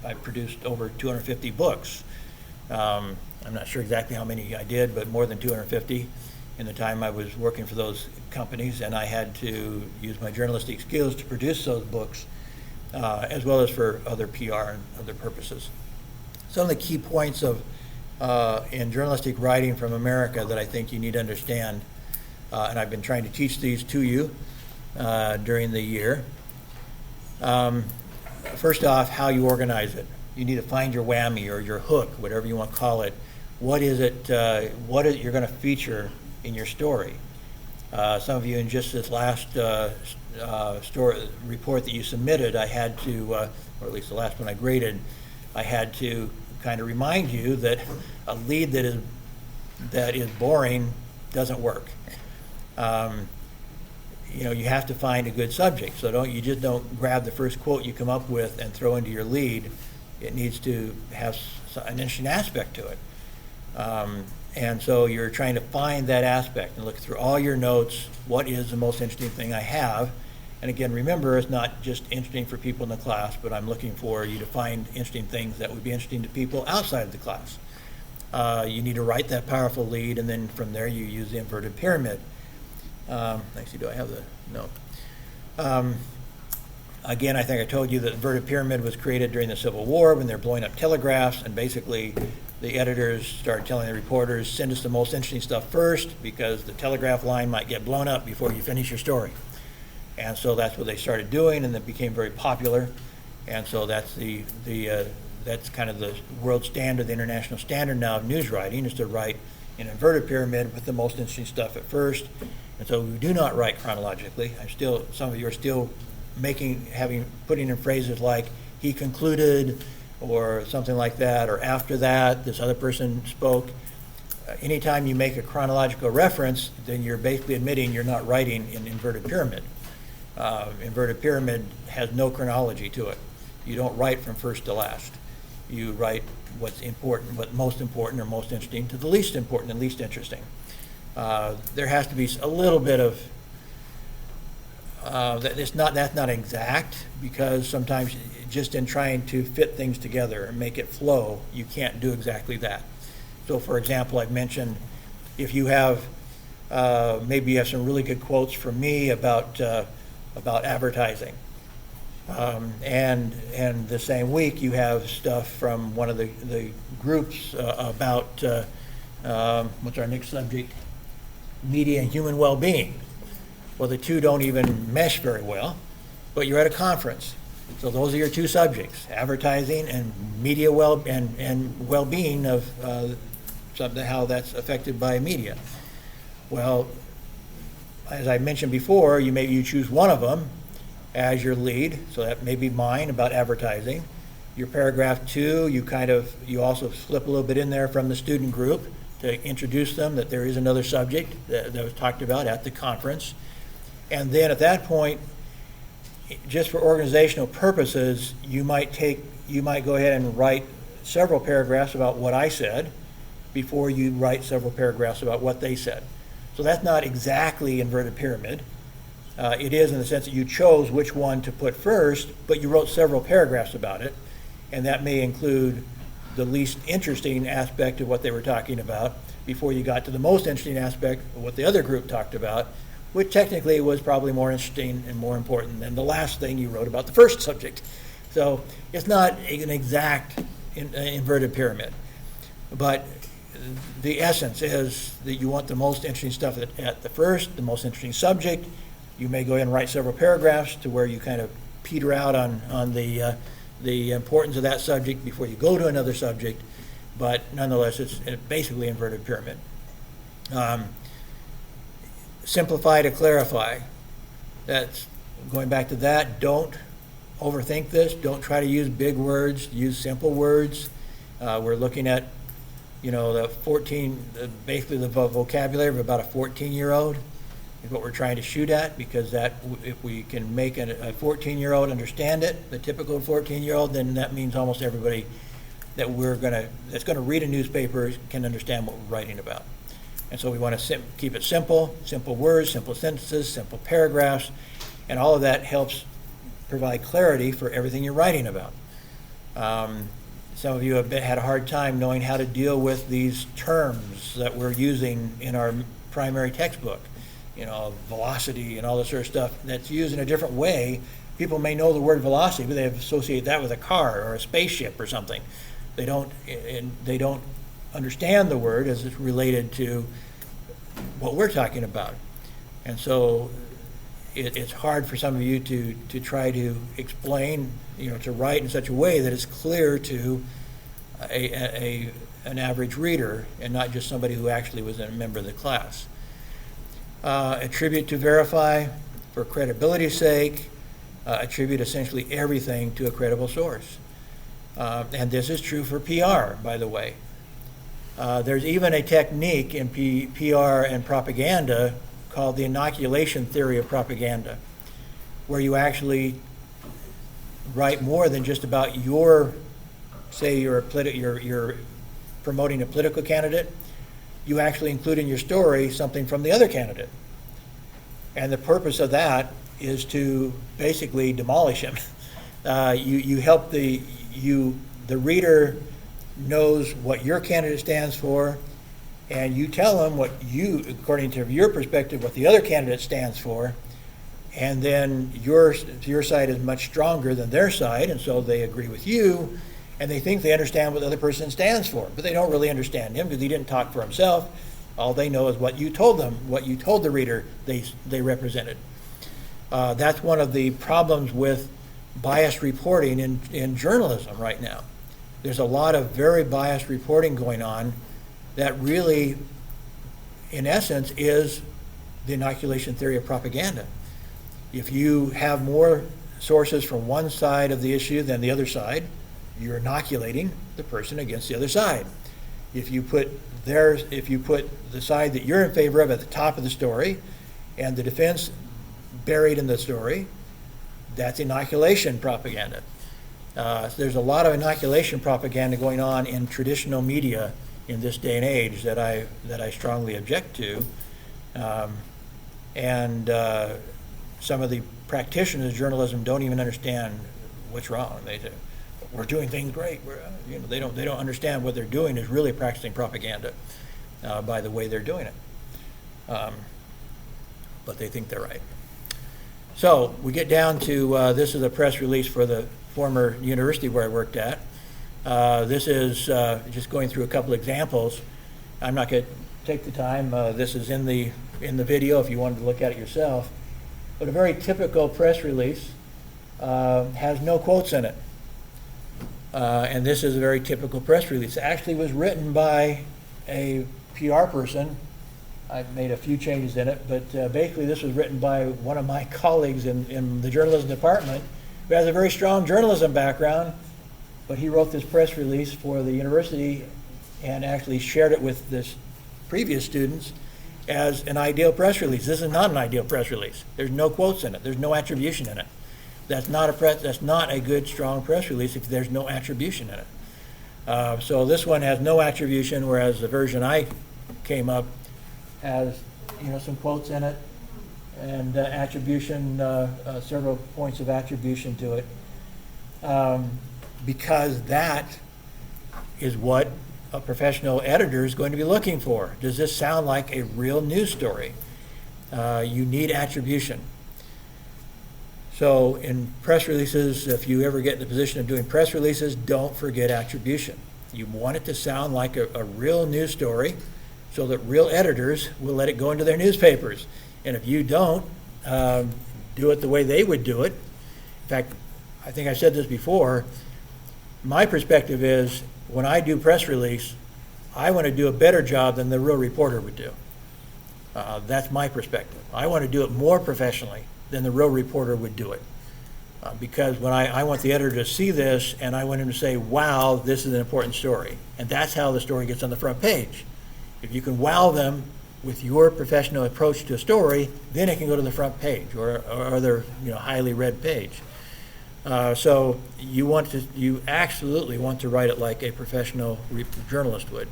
I produced over 250 books. I'm not sure exactly how many I did, but more than 250 in the time I was working for those companies, and I had to use my journalistic skills to produce those books, as well as for other PR and other purposes. Some of the key points in journalistic writing from America that I think you need to understand, and I've been trying to teach these to you during the year. First off, how you organize it. You need to find your whammy or your hook, whatever you want to call it. What is it? What you're going to feature in your story? Some of you, in just this last story report that you submitted, I had to, or at least the last one I graded, I had to kind of remind you that a lead that is boring doesn't work. You have to find a good subject. So you just don't grab the first quote you come up with and throw into your lead. It needs to have an interesting aspect to it. And so you're trying to find that aspect and look through all your notes. What is the most interesting thing I have? And again, remember, it's not just interesting for people in the class, but I'm looking for you to find interesting things that would be interesting to people outside of the class. You need to write that powerful lead, and then from there you use the inverted pyramid. Actually, do I have the no? Again, I think I told you that the inverted pyramid was created during the Civil War when they're blowing up telegraphs, and basically the editors started telling the reporters, send us the most interesting stuff first, because the telegraph line might get blown up before you finish your story. And so that's what they started doing, and it became very popular. And so that's that's kind of the world standard, the international standard now of news writing, is to write an inverted pyramid with the most interesting stuff at first. And so we do not write chronologically. Some of you are still putting in phrases like, he concluded, or something like that, or after that, this other person spoke. Anytime you make a chronological reference, then you're basically admitting you're not writing an inverted pyramid. Inverted pyramid has no chronology to it. You don't write from first to last. You write what's important, what's most important or most interesting, to the least important and least interesting. There has to be a little bit of that's not exact, because sometimes just in trying to fit things together and make it flow, you can't do exactly that. So, for example, I've mentioned if you have maybe you have some really good quotes from me about advertising, and the same week you have stuff from one of the groups about what's our next subject? Media and human well-being. Well, the two don't even mesh very well, but you're at a conference. So those are your two subjects, advertising and media and well-being of how that's affected by media. Well, as I mentioned before, you choose one of them as your lead, so that may be mine about advertising. Your paragraph 2, you also slip a little bit in there from the student group to introduce them that there is another subject that was talked about at the conference. And then at that point, just for organizational purposes, you might go ahead and write several paragraphs about what I said before you write several paragraphs about what they said. So that's not exactly inverted pyramid. It is in the sense that you chose which one to put first, but you wrote several paragraphs about it, and that may include the least interesting aspect of what they were talking about before you got to the most interesting aspect of what the other group talked about, which technically was probably more interesting and more important than the last thing you wrote about the first subject. So it's not an exact inverted pyramid, but the essence is that you want the most interesting stuff at the first, the most interesting subject. You may go ahead and write several paragraphs to where you kind of peter out on the importance of that subject before you go to another subject, but nonetheless, it's basically inverted pyramid. Simplify to clarify. That's going back to that. Don't overthink this. Don't try to use big words. Use simple words. We're looking at, basically the vocabulary of about a 14-year-old is what we're trying to shoot at, because if we can make a 14-year-old understand it, the typical 14-year-old, then that means almost everybody that's going to read a newspaper can understand what we're writing about. And so we want to keep it simple words, simple sentences, simple paragraphs, and all of that helps provide clarity for everything you're writing about. Some of you have had a hard time knowing how to deal with these terms that we're using in our primary textbook, velocity and all this sort of stuff that's used in a different way. People may know the word velocity, but they associate that with a car or a spaceship or something. They don't understand the word as it's related to what we're talking about. And so it's hard for some of you to try to explain, to write in such a way that it's clear to an average reader and not just somebody who actually was a member of the class. Attribute to verify for credibility's sake. Attribute essentially everything to a credible source. And this is true for PR, by the way. There's even a technique in PR and propaganda called the inoculation theory of propaganda, where you actually write more than just about you're promoting a political candidate. You actually include in your story something from the other candidate. And the purpose of that is to basically demolish him. You help the reader knows what your candidate stands for, and you tell them what according to your perspective, what the other candidate stands for, and then your side is much stronger than their side, and so they agree with you, and they think they understand what the other person stands for, but they don't really understand him because he didn't talk for himself. All they know is what you told them, what you told the reader they represented. That's one of the problems with biased reporting in journalism right now. There's a lot of very biased reporting going on that really, in essence, is the inoculation theory of propaganda. If you have more sources from one side of the issue than the other side, you're inoculating the person against the other side. If you put the side that you're in favor of at the top of the story and the defense buried in the story, that's inoculation propaganda. There's a lot of inoculation propaganda going on in traditional media in this day and age that I strongly object to. Some of the practitioners of journalism don't even understand what's wrong. They say, we're doing things great. They don't understand what they're doing is really practicing propaganda by the way they're doing it. But they think they're right. So we get down to this is a press release for the former university where I worked at. This is just going through a couple examples. I'm not going to take the time. This is in the video if you wanted to look at it yourself. But a very typical press release has no quotes in it. And this is a very typical press release. It actually was written by a PR person. I've made a few changes in it, but basically this was written by one of my colleagues in the journalism department who has a very strong journalism background, but he wrote this press release for the university and actually shared it with this previous students as an ideal press release. This is not an ideal press release. There's no quotes in it. There's no attribution in it. That's not a good, strong press release if there's no attribution in it. So this one has no attribution, whereas the version I came up has some quotes in it and attribution, several points of attribution to it, because that is what a professional editor is going to be looking for. Does this sound like a real news story? You need attribution. So in press releases, if you ever get in the position of doing press releases, don't forget attribution. You want it to sound like a real news story so that real editors will let it go into their newspapers. And if you don't do it the way they would do it, in fact, I think I said this before, my perspective is when I do press release, I want to do a better job than the real reporter would do. That's my perspective. I want to do it more professionally than the real reporter would do it. Because when I want the editor to see this and I want him to say, wow, this is an important story. And that's how the story gets on the front page. If you can wow them with your professional approach to a story, then it can go to the front page or other highly read page. So you absolutely want to write it like a professional journalist would.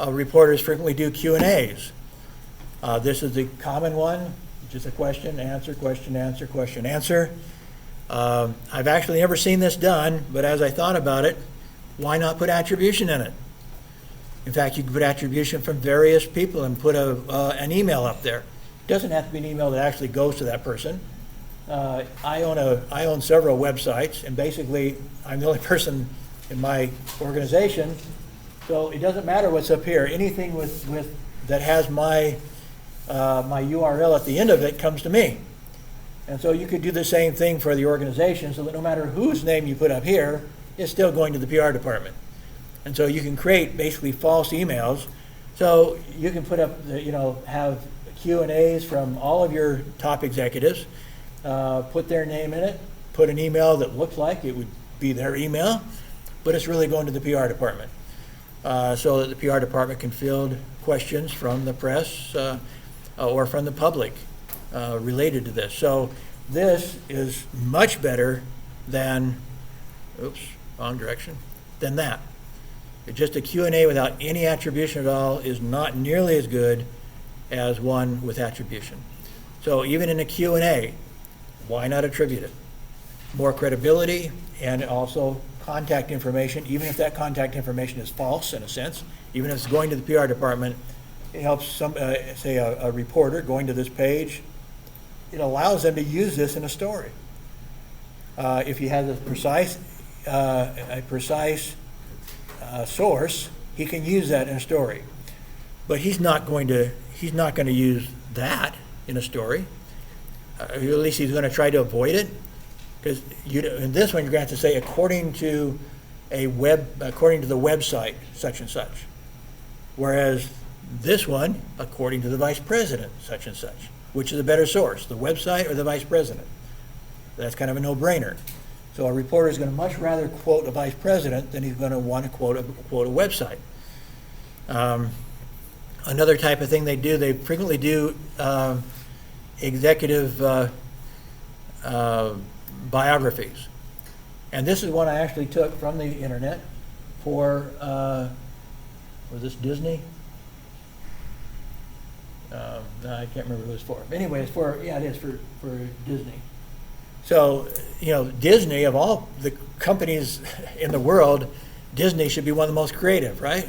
Reporters frequently do Q&As. This is the common one, just a question, answer, question, answer, question, answer. I've actually never seen this done, but as I thought about it, why not put attribution in it? In fact, you can put attribution from various people and put an email up there. It doesn't have to be an email that actually goes to that person. I own several websites, and basically I'm the only person in my organization, so it doesn't matter what's up here. Anything with that has my URL at the end of it comes to me. And so you could do the same thing for the organization so that no matter whose name you put up here, it's still going to the PR department. And so you can create basically false emails. So you can put up, have Q&As from all of your top executives, put their name in it, put an email that looks like it would be their email, but it's really going to the PR department. So that the PR department can field questions from the press or from the public related to this. So this is much better than, wrong direction, than that. Just a Q&A without any attribution at all is not nearly as good as one with attribution. So even in a Q&A, why not attribute it? More credibility and also contact information, even if that contact information is false in a sense, even if it's going to the PR department, it helps say a reporter going to this page, it allows them to use this in a story. If you have a precise a precise source, he can use that in a story. But he's not going to use that in a story. At least he's going to try to avoid it. Because in this one, you're going to have to say, according to the website, such and such. Whereas this one, according to the vice president, such and such. Which is a better source, the website or the vice president? That's kind of a no-brainer. So a reporter is going to much rather quote a vice president than he's going to want to quote a website. Another type of thing they frequently do executive biographies. And this is one I actually took from the internet for, was this Disney? No, I can't remember who it was for. Anyway, it is for Disney. So, Disney, of all the companies in the world, Disney should be one of the most creative, right?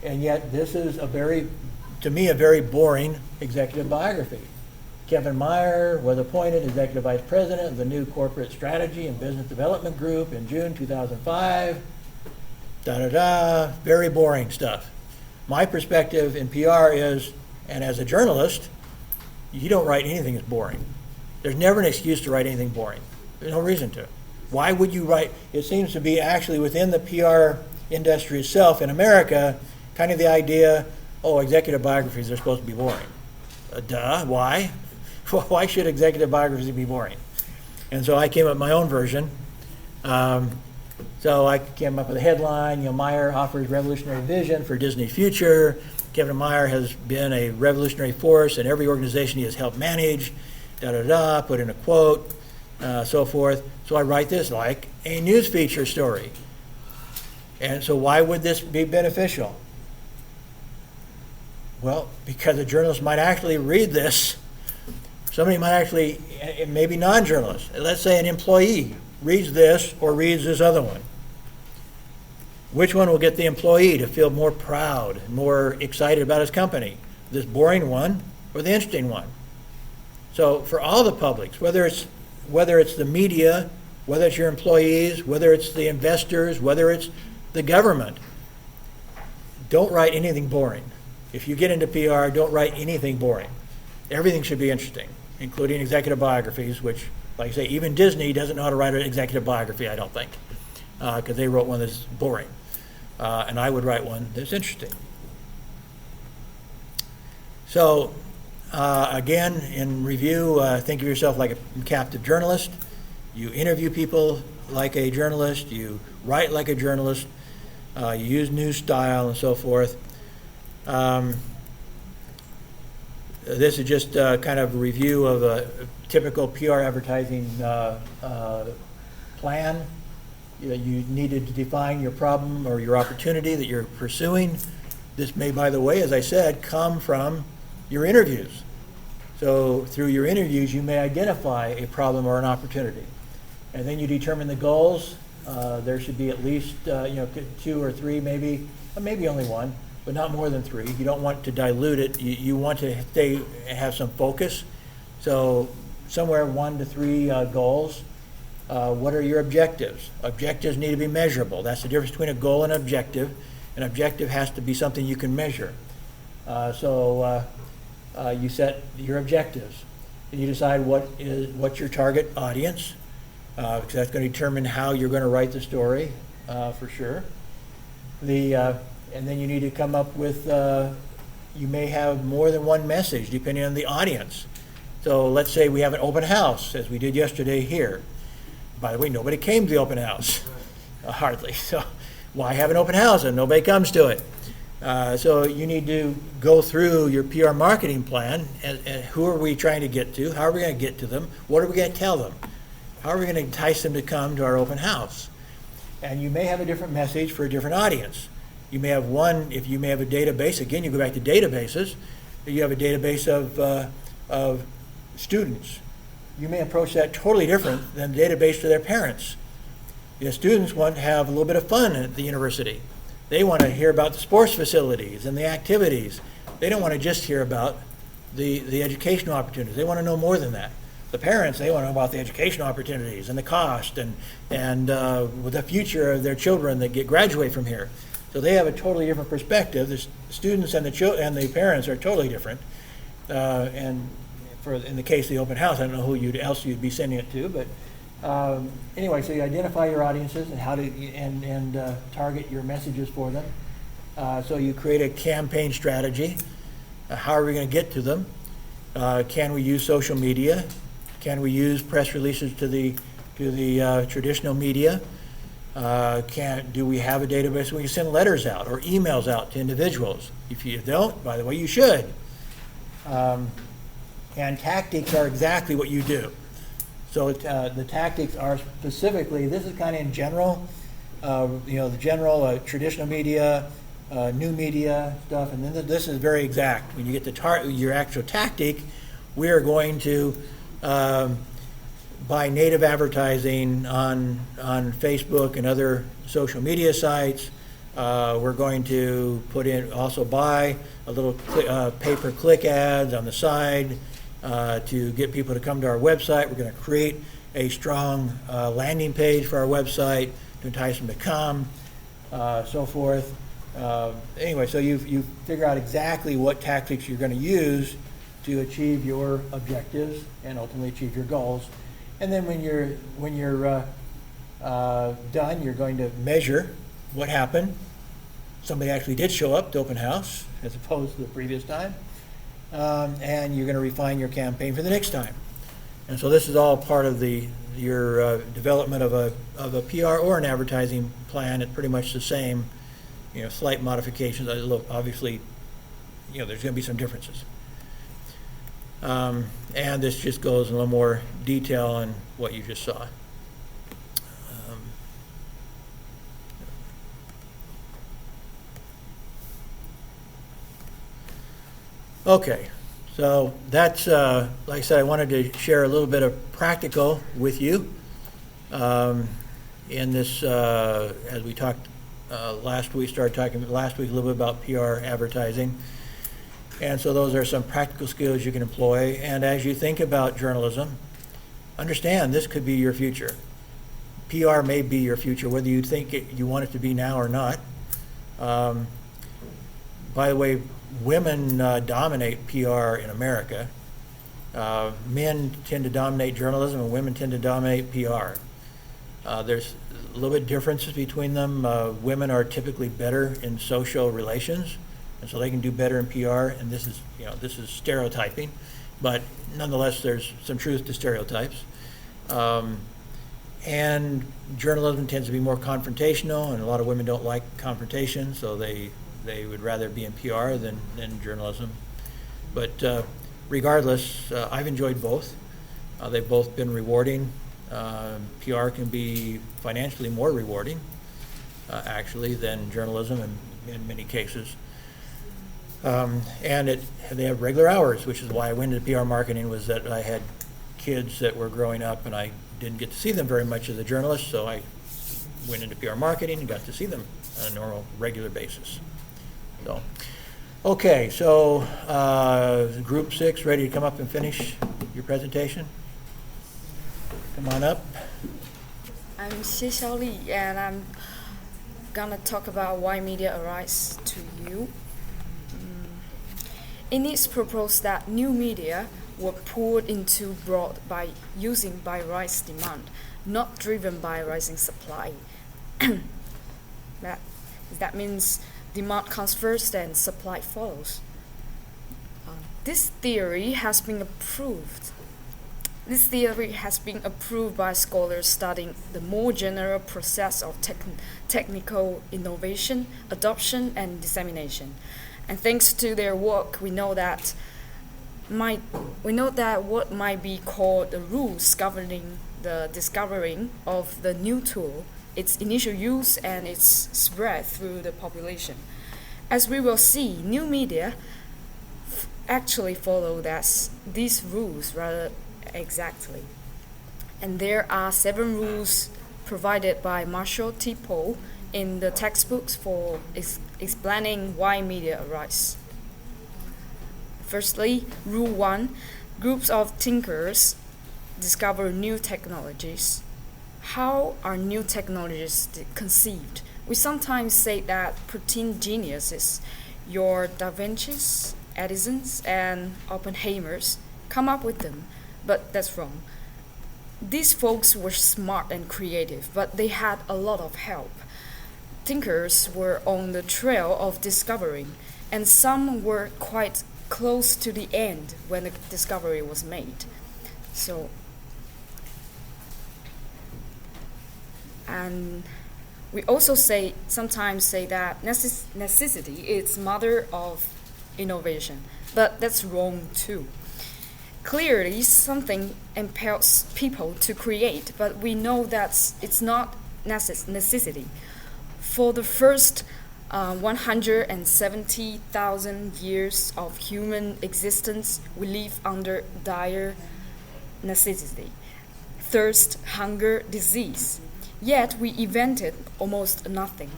And yet this is to me, a very boring executive biography. Kevin Meyer was appointed executive vice president of the new corporate strategy and business development group in June 2005. Very boring stuff. My perspective in PR is, and as a journalist, you don't write anything that's boring. There's never an excuse to write anything boring. There's no reason to. Why would you write? It seems to be actually within the PR industry itself in America, kind of the idea, executive biographies are supposed to be boring. Why? Why should executive biographies be boring? And so I came up with my own version. So I came up with a headline, Meyer offers revolutionary vision for Disney's future. Kevin Meyer has been a revolutionary force in every organization he has helped manage, put in a quote, so forth. So I write this like a news feature story. And so why would this be beneficial? Well, because a journalist might actually read this. Somebody might actually, maybe non-journalist, let's say an employee reads this or reads this other one. Which one will get the employee to feel more proud, more excited about his company? This boring one or the interesting one? So for all the publics, whether it's the media, whether it's your employees, whether it's the investors, whether it's the government, don't write anything boring. If you get into PR, don't write anything boring. Everything should be interesting, including executive biographies, which, like I say, even Disney doesn't know how to write an executive biography, I don't think, because they wrote one that's boring. And I would write one that's interesting. So, again, in review, think of yourself like a captive journalist. You interview people like a journalist. You write like a journalist. You use news style and so forth. This is just kind of a review of a typical PR advertising plan. You needed to define your problem or your opportunity that you're pursuing. This may, by the way, as I said, come from your interviews. So through your interviews, you may identify a problem or an opportunity. And then you determine the goals. There should be at least 2 or 3, maybe only 1, but not more than 3. You don't want to dilute it. You want to have some focus. So somewhere 1 to 3 goals. What are your objectives? Objectives need to be measurable. That's the difference between a goal and an objective. An objective has to be something you can measure. So you set your objectives. And you decide what's your target audience, because that's going to determine how you're going to write the story, for sure. And then you need to come up with, you may have more than one message depending on the audience. So let's say we have an open house, as we did yesterday here. By the way, nobody came to the open house, hardly. So why have an open house and nobody comes to it? So you need to go through your PR marketing plan, and who are we trying to get to? How are we going to get to them? What are we going to tell them? How are we going to entice them to come to our open house? And you may have a different message for a different audience. You may have one, if you may have a database, again, you go back to databases, you have a database of students. You may approach that totally different than the database to their parents. The students want to have a little bit of fun at the university. They want to hear about the sports facilities and the activities. They don't want to just hear about the educational opportunities. They want to know more than that. The parents, they want to know about the educational opportunities and the cost and the future of their children that graduate from here. So they have a totally different perspective. The students and the parents are totally different. And in the case of the open house, I don't know who else you'd be sending it to, but anyway, so you identify your audiences and how to target your messages for them. So you create a campaign strategy. How are we going to get to them? Can we use social media? Can we use press releases to the traditional media? Do we have a database we can send letters out or emails out to individuals? If you don't, by the way, you should. And tactics are exactly what you do. So the tactics are specifically, this is kind of in general, the general traditional media, new media stuff, and then this is very exact. When you get to your actual tactic, we are going to buy native advertising on Facebook and other social media sites. We're going to also buy a little pay-per-click ads on the side to get people to come to our website. We're going to create a strong landing page for our website to entice them to come, so forth. Anyway, so you figure out exactly what tactics you're going to use to achieve your objectives and ultimately achieve your goals. And then when you're done, you're going to measure what happened. Somebody actually did show up to open house as opposed to the previous time. And you're going to refine your campaign for the next time. And so this is all part of your development of a PR or an advertising plan. It's pretty much the same, slight modifications. Look, obviously, there's going to be some differences. And this just goes in a little more detail on what you just saw. Okay, so that's, like I said, I wanted to share a little bit of practical with you in this, as we talked last week, a little bit about PR advertising. And so those are some practical skills you can employ. And as you think about journalism, understand this could be your future. PR may be your future, whether you think you want it to be now or not. By the way, women dominate PR in America. Men tend to dominate journalism and women tend to dominate PR. There's a little bit differences between them. Women are typically better in social relations, and so they can do better in PR, and this is stereotyping, but nonetheless there's some truth to stereotypes. And journalism tends to be more confrontational, and a lot of women don't like confrontation, so they would rather be in PR than journalism. But regardless, I've enjoyed both. They've both been rewarding. PR can be financially more rewarding, actually, than journalism in many cases. And they have regular hours, which is why I went into PR marketing, was that I had kids that were growing up and I didn't get to see them very much as a journalist, so I went into PR marketing and got to see them on a normal, regular basis. So, okay, so group 6, ready to come up and finish your presentation? Come on up. I'm Xiamen, and I'm gonna talk about why media arise to you. It is proposed that new media were poured into broad by rising demand, not driven by rising supply. That means demand comes first and supply follows. This theory has been approved. This theory has been approved by scholars studying the more general process of technical innovation, adoption, and dissemination. And thanks to their work, we know that what might be called the rules governing the discovering of the new tool, its initial use, and its spread through the population. As we will see, new media actually follow these rules rather exactly. And there are 7 rules provided by Marshall T. Poe in the textbooks for explaining why media arise. Firstly, Rule 1, groups of thinkers discover new technologies. How are new technologies conceived? We sometimes say that protein geniuses, your Da Vinci's, Edison's, and Oppenheimer's, come up with them, but that's wrong. These folks were smart and creative, but they had a lot of help. Thinkers were on the trail of discovering, and some were quite close to the end when the discovery was made. And we also sometimes say that necessity is mother of innovation, but that's wrong too. Clearly, something impels people to create, but we know that it's not necessity. For the first 170,000 years of human existence, we live under dire necessity: thirst, hunger, disease. Yet we invented almost nothing.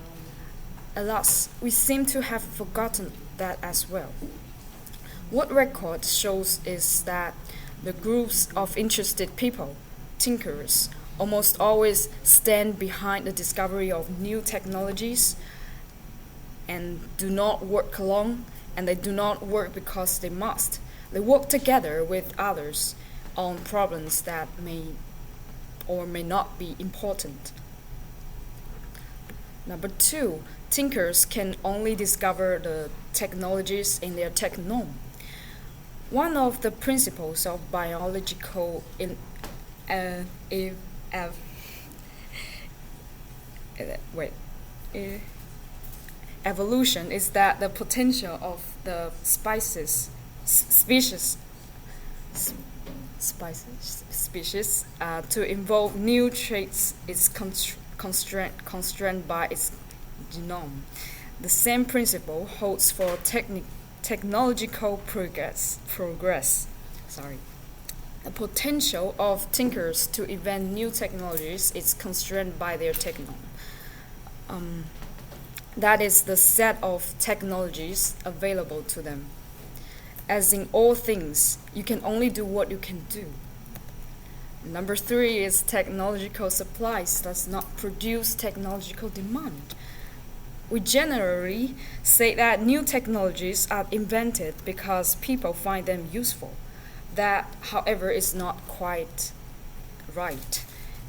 Alas, we seem to have forgotten that as well. What record shows is that the groups of interested people, thinkers, almost always stand behind the discovery of new technologies and do not work alone, and they do not work because they must. They work together with others on problems that may or may not be important. Number 2, thinkers can only discover the technologies in their technome. One of the principles of biological evolution is that the potential of the species to involve new traits is constrained by its genome. The same principle holds for technological progress. The potential of thinkers to invent new technologies is constrained by their technome. That is the set of technologies available to them. As in all things, you can only do what you can do. Number 3 is technological supplies does not produce technological demand. We generally say that new technologies are invented because people find them useful. That, however, is not quite right.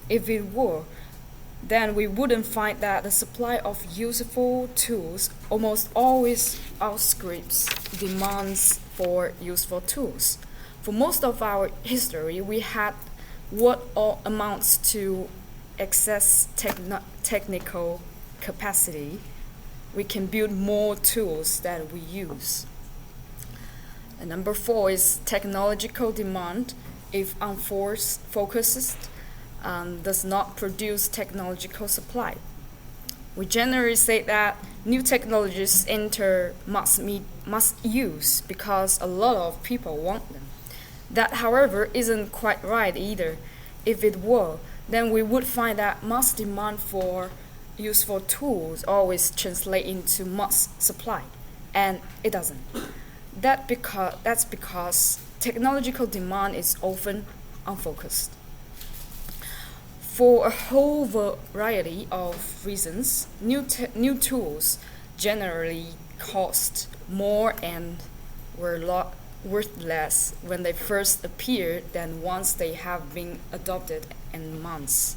If it were, then we wouldn't find that the supply of useful tools almost always outstrips demands for useful tools. For most of our history, we had what all amounts to excess technical capacity. We can build more tools than we use. And number 4 is technological demand, if unfocused, does not produce technological supply. We generally say that new technologies enter mass use because a lot of people want them. That, however, isn't quite right either. If it were, then we would find that mass demand for useful tools always translate into mass supply, and it doesn't. That's because technological demand is often unfocused. For a whole variety of reasons, new tools generally cost more and were worth less when they first appeared than once they have been adopted en masse.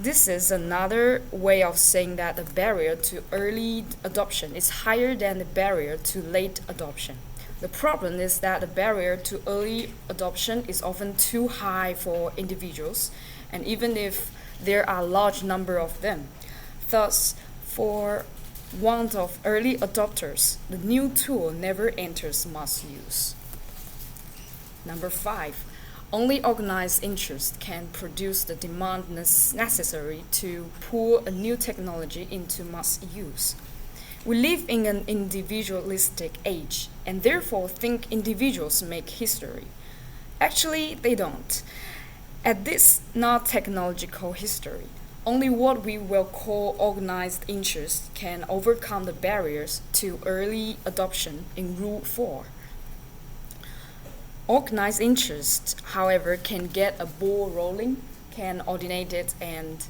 This is another way of saying that the barrier to early adoption is higher than the barrier to late adoption. The problem is that the barrier to early adoption is often too high for individuals, and even if there are a large number of them. Thus, for want of early adopters, the new tool never enters mass use. Number 5. Only organized interest can produce the demand necessary to pull a new technology into mass use. We live in an individualistic age, and therefore think individuals make history. Actually, they don't. At this not technological history, only what we will call organized interest can overcome the barriers to early adoption in Rule 4. Organized interest, however, can get a ball rolling, can coordinate it and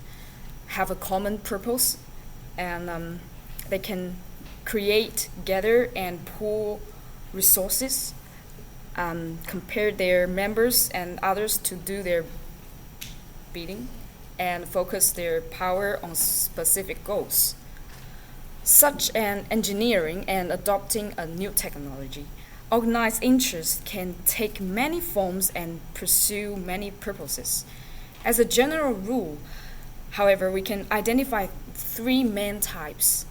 have a common purpose, and they can create, gather, and pool resources, compare their members and others to do their bidding, and focus their power on specific goals, such as engineering and adopting a new technology. Organized interest can take many forms and pursue many purposes. As a general rule, however, we can identify three main types: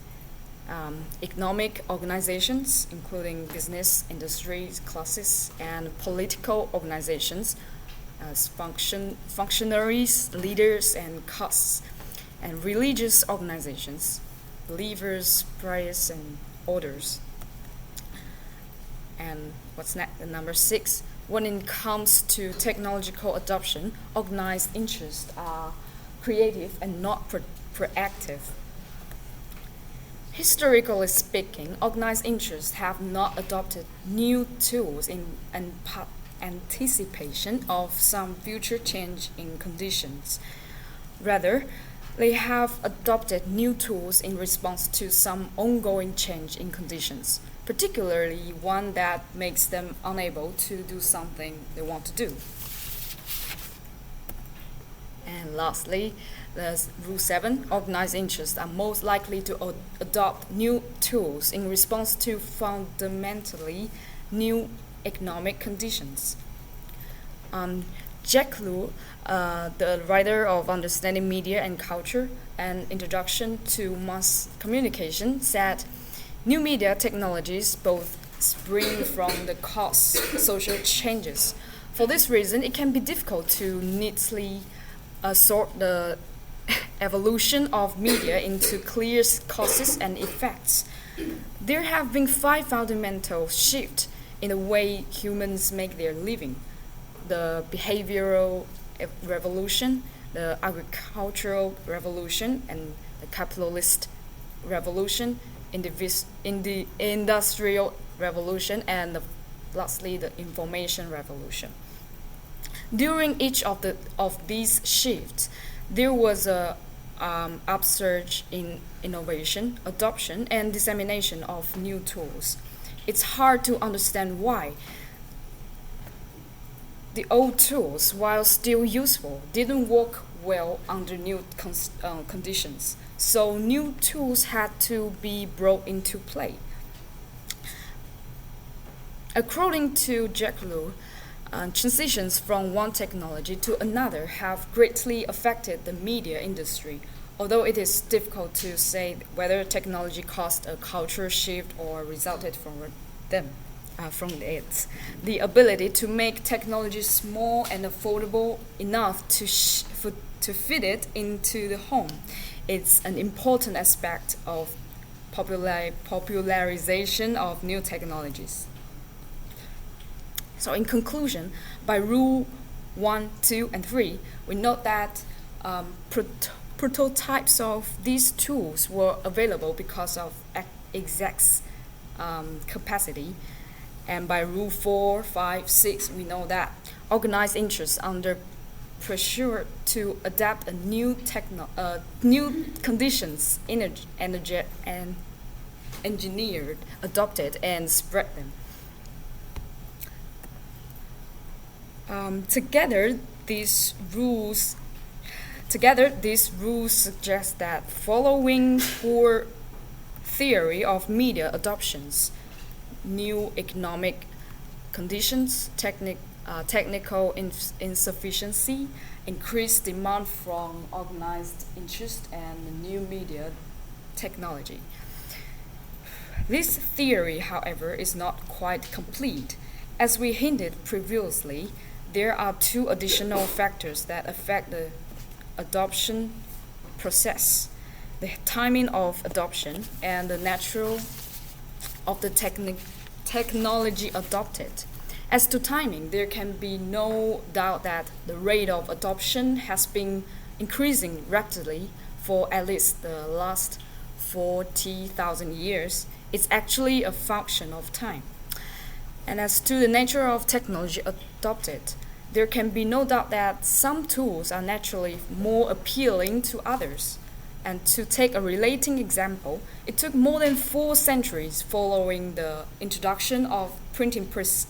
economic organizations, including business, industry, classes, and political organizations, as functionaries, leaders, and castes, and religious organizations, believers, prayers, and orders. And what's next? Number 6, when it comes to technological adoption, organized interests are creative and not proactive. Historically speaking, organized interests have not adopted new tools in anticipation of some future change in conditions. Rather, they have adopted new tools in response to some ongoing change in conditions, particularly one that makes them unable to do something they want to do. And lastly, there's Rule 7, organized interests are most likely to adopt new tools in response to fundamentally new economic conditions. Jack Liu, the writer of Understanding Media and Culture, An Introduction to Mass Communication, said, "New media technologies both spring from the cause social changes. For this reason, it can be difficult to neatly sort the evolution of media into clear causes and effects. There have been 5 fundamental shifts in the way humans make their living: the behavioral revolution, the agricultural revolution, and the capitalist revolution, in the industrial revolution, and lastly, the information revolution. During each of these shifts, there was a upsurge in innovation, adoption, and dissemination of new tools. It's hard to understand why the old tools, while still useful, didn't work well under new conditions. So new tools had to be brought into play. According to Jack Liu, transitions from one technology to another have greatly affected the media industry, although it is difficult to say whether technology caused a cultural shift or resulted from it. The ability to make technology small and affordable enough to fit it into the home is an important aspect of popularization of new technologies. So in conclusion, by Rule 1, 2, and 3, we note that prototypes of these tools were available because of exact capacity. And by Rule 4, 5, 6, we know that organized interests under pressure to adapt a new conditions and engineered, adopted, and spread them. Together, these rules suggest that following 4 theory of media adoptions: new economic conditions, technical insufficiency, increased demand from organized interest, and new media technology. This theory, however, is not quite complete. As we hinted previously, there are 2 additional factors that affect the adoption process: the timing of adoption and the nature of the technology adopted. As to timing, there can be no doubt that the rate of adoption has been increasing rapidly for at least the last 40,000 years. It's actually a function of time. And as to the nature of technology adopted, there can be no doubt that some tools are naturally more appealing to others. And to take a relating example, it took more than 4 centuries following the introduction of printing press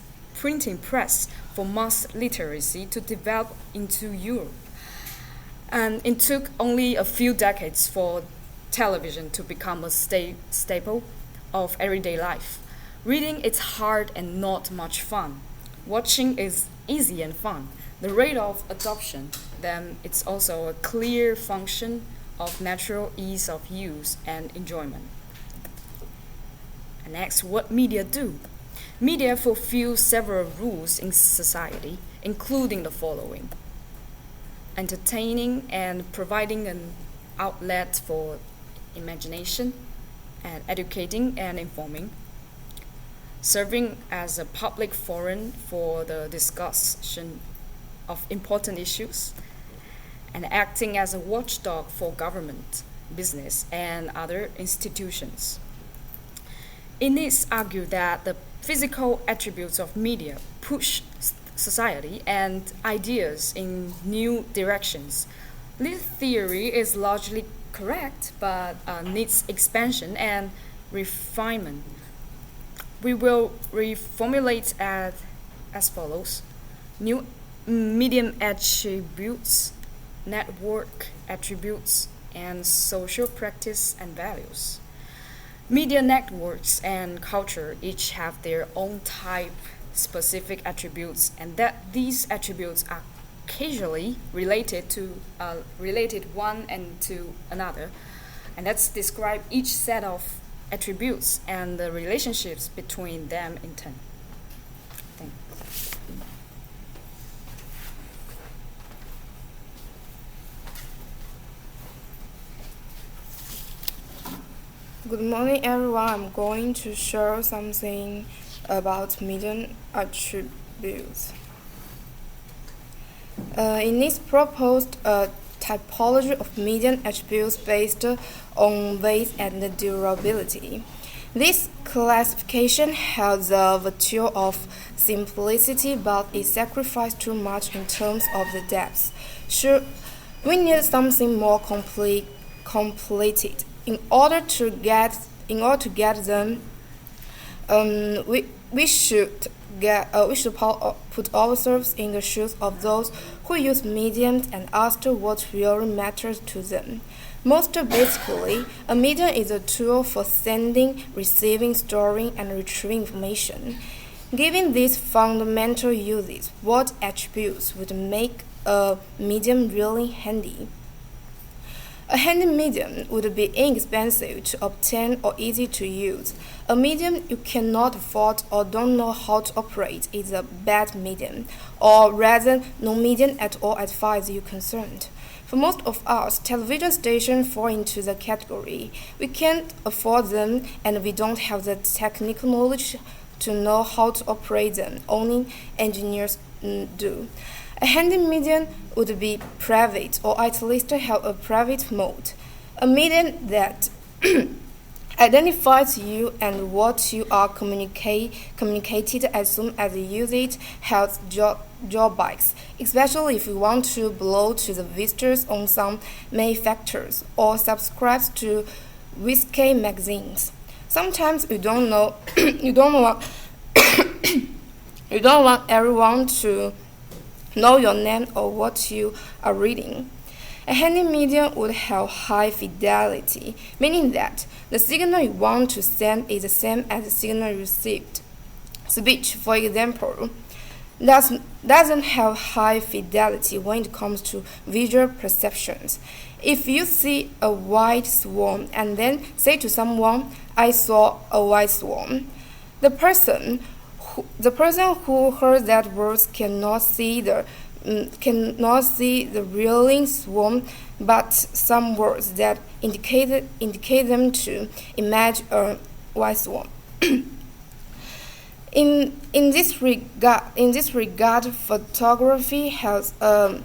for mass literacy to develop into Europe. And it took only a few decades for television to become a staple of everyday life. Reading is hard and not much fun. Watching is easy and fun. The rate of adoption, then it's also a clear function of natural ease of use and enjoyment. And next, what media do? Media fulfill several rules in society, including the following: entertaining and providing an outlet for imagination, and educating and informing, serving as a public forum for the discussion of important issues, and acting as a watchdog for government, business, and other institutions. It is argued that the physical attributes of media push society and ideas in new directions. This theory is largely correct, but needs expansion and refinement. We will reformulate as follows: new medium attributes, network attributes, and social practice and values. Media networks and culture each have their own type-specific attributes, and that these attributes are causally related one and to another. And let's describe each set of attributes and the relationships between them in turn. Thanks. Good morning, everyone. I'm going to share something about medium attributes. In this proposed typology of medium attributes based on weight and durability, this classification has the virtue of simplicity, but it sacrificed too much in terms of the depth. Sure, we need something more completed. In order to get them, we should put ourselves in the shoes of those who use mediums and ask what really matters to them. Most basically, a medium is a tool for sending, receiving, storing, and retrieving information. Given these fundamental uses, what attributes would make a medium really handy? A handy medium would be inexpensive to obtain or easy to use. A medium you cannot afford or don't know how to operate is a bad medium, or rather, no medium at all as far as you're concerned. For most of us, television stations fall into the category. We can't afford them, and we don't have the technical knowledge to know how to operate them. Only engineers do. A handy medium would be private, or at least have a private mode. A medium that identifies you and what you are communicated as soon as you use it has drawbacks, especially if you want to blow to the visitors on some manufacturers or subscribe to risque magazines. Sometimes you don't want everyone to know your name or what you are reading. A handy medium would have high fidelity, meaning that the signal you want to send is the same as the signal you received. Speech, for example, doesn't have high fidelity when it comes to visual perceptions. If you see a white swan and then say to someone, "I saw a white swan," the person who heard that words cannot see the real swan, but some words that indicate them to imagine a white swan. In this regard, photography has a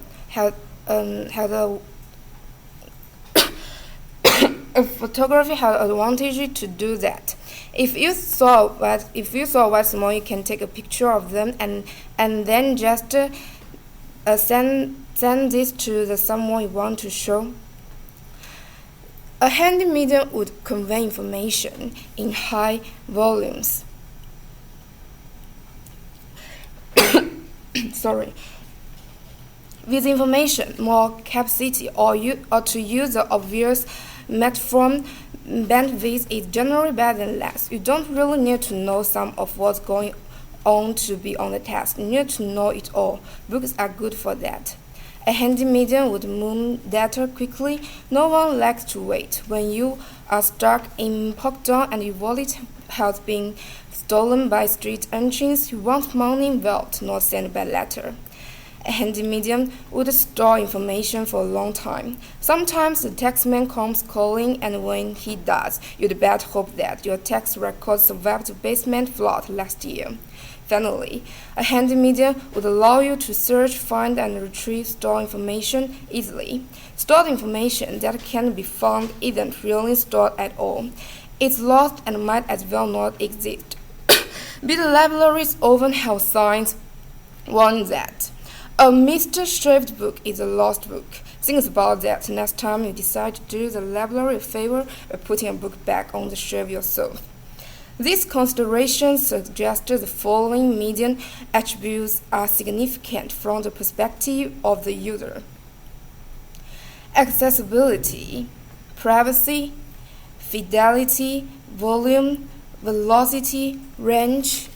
photography has advantage to do that. If you saw what's small, you can take a picture of them and then just send this to someone you want to show. A handy medium would convey information in high volumes. Sorry. With information, more capacity, or to use the obvious metaphor, bandwidth is generally better than less. You don't really need to know some of what's going on to be on the task. You need to know it all. Books are good for that. A handy medium would move data quickly. No one likes to wait. When you are stuck in Pokemon and your wallet has been stolen by street urchins, you want money involved, not sent by letter. A handy medium would store information for a long time. Sometimes the taxman comes calling, and when he does, you'd better hope that your tax record survived the basement flood last year. Finally, a handy medium would allow you to search, find, and retrieve stored information easily. Stored information that can't be found isn't really stored at all. It's lost and might as well not exist. Big libraries often have signs warning that a misshaped book is a lost book. Think about that next time you decide to do the library a favor by putting a book back on the shelf yourself. These considerations suggest the following medium attributes are significant from the perspective of the user: accessibility, privacy, fidelity, volume, velocity, range,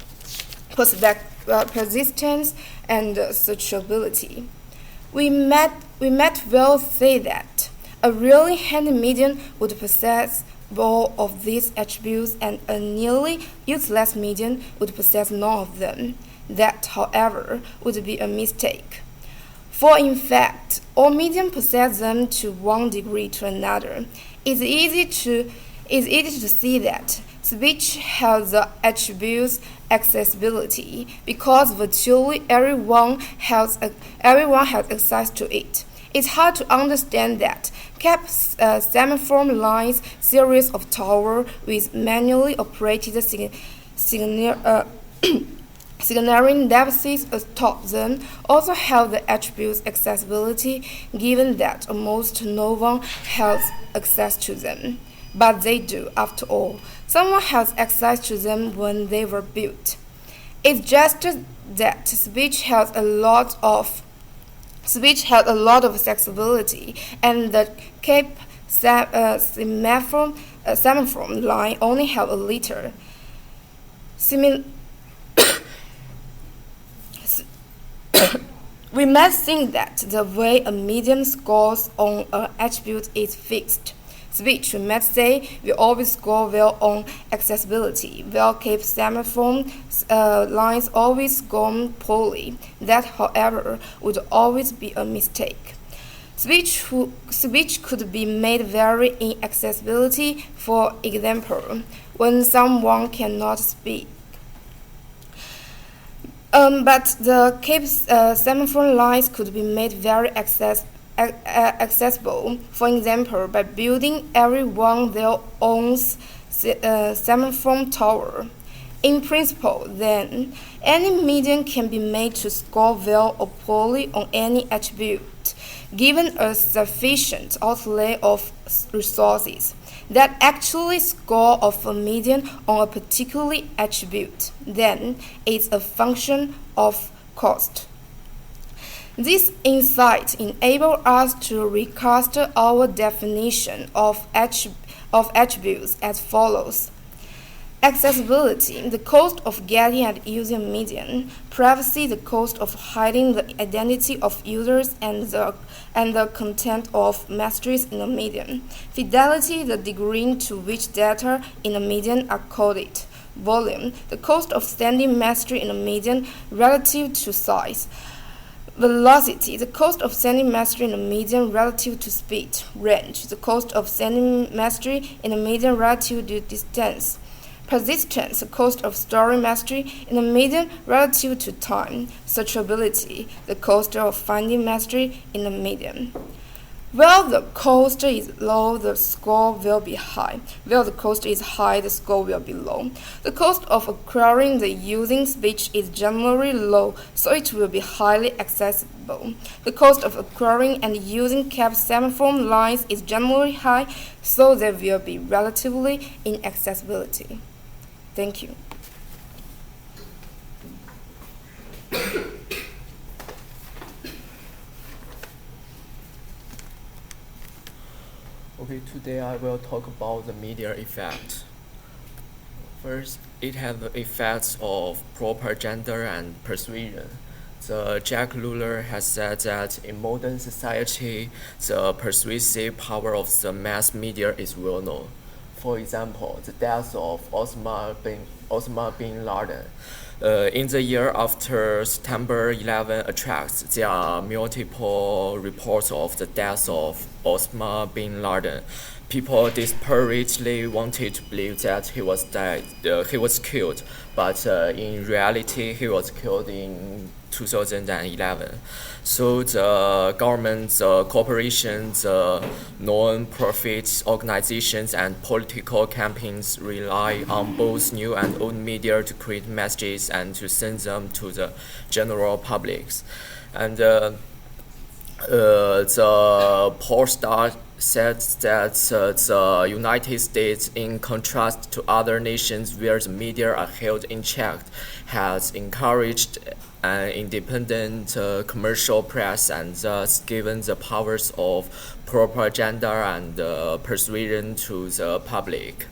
persistence, and searchability. We might well say that a really handy medium would possess all of these attributes, and a nearly useless medium would possess none of them. That, however, would be a mistake. For in fact, all mediums possess them to one degree to another. It's easy to see that speech has the attributes accessibility because virtually everyone has access to it. It's hard to understand that kept semaphore lines, series of towers with manually operated signaling devices atop them also have the attributes accessibility, given that almost no one has access to them. But they do, after all. Someone has access to them when they were built. It's just that speech has a lot of accessibility, and the Cape semaphore line only have a little. We must think that the way a medium scores on an attribute is fixed. Speech, we might say, will always score well on accessibility, while Cape semaphore lines always score poorly. That, however, would always be a mistake. Speech could be made very inaccessibility, for example, when someone cannot speak. But the Cape semaphore lines could be made very accessible, for example, by building everyone their own semaphore tower. In principle, then, any medium can be made to score well or poorly on any attribute, given a sufficient outlay of resources that actually score of a medium on a particular attribute. Then, it's a function of cost. This insight enables us to recast our definition of attributes as follows: accessibility, the cost of getting and using a medium; privacy, the cost of hiding the identity of users and the content of messages in a medium; fidelity, the degree to which data in a medium are coded; volume, the cost of sending message in a medium relative to size; velocity, the cost of sending message in a medium relative to speed; range, the cost of sending message in a medium relative to distance; persistence, the cost of storing message in a medium relative to time; searchability, the cost of finding message in a medium. While the cost is low, the score will be high. While the cost is high, the score will be low. The cost of acquiring the using speech is generally low, so it will be highly accessible. The cost of acquiring and using cap semaphore lines is generally high, so there will be relatively inaccessibility. Thank you. Okay, today I will talk about the media effect. First, it has the effects of propaganda and persuasion. Jack Luller has said that in modern society, the persuasive power of the mass media is well known. For example, the death of Osama bin Laden. In the year after September 11 attacks, there are multiple reports of the death of Osama bin Laden. People desperately wanted to believe that he was killed, but in reality, he was killed in 2011. So the government, the corporations, non-profit organizations, and political campaigns rely on both new and old media to create messages and to send them to the general public. And the pollster said that the United States, in contrast to other nations where the media are held in check, has encouraged an independent commercial press and thus given the powers of propaganda and persuasion to the public.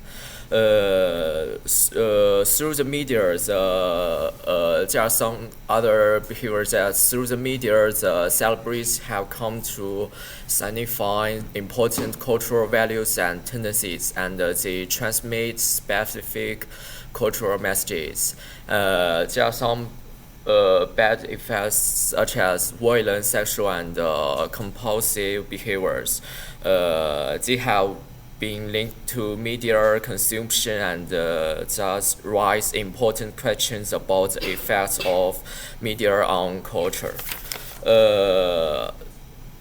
Through the media, there are some other behaviors that through the media, the celebrities have come to signify important cultural values and tendencies, and they transmit specific cultural messages. There are some bad effects such as violent, sexual, and compulsive behaviors. They have been linked to media consumption and thus raise important questions about the effects of media on culture.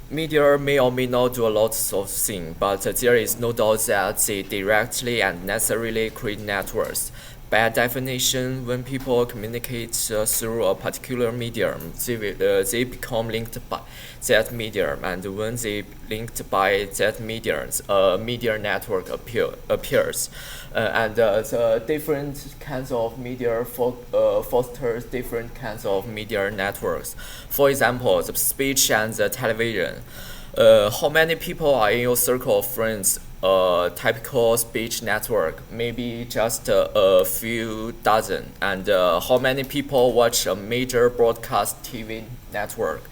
Media may or may not do a lot of things, but there is no doubt that they directly and necessarily create networks. By definition, when people communicate through a particular medium, they become linked by that medium, and when they linked by that medium, a media network appears. And the different kinds of media fosters different kinds of media networks. For example, the speech and the television. How many people are in your circle of friends? A typical speech network, maybe just a few dozen. And how many people watch a major broadcast TV network?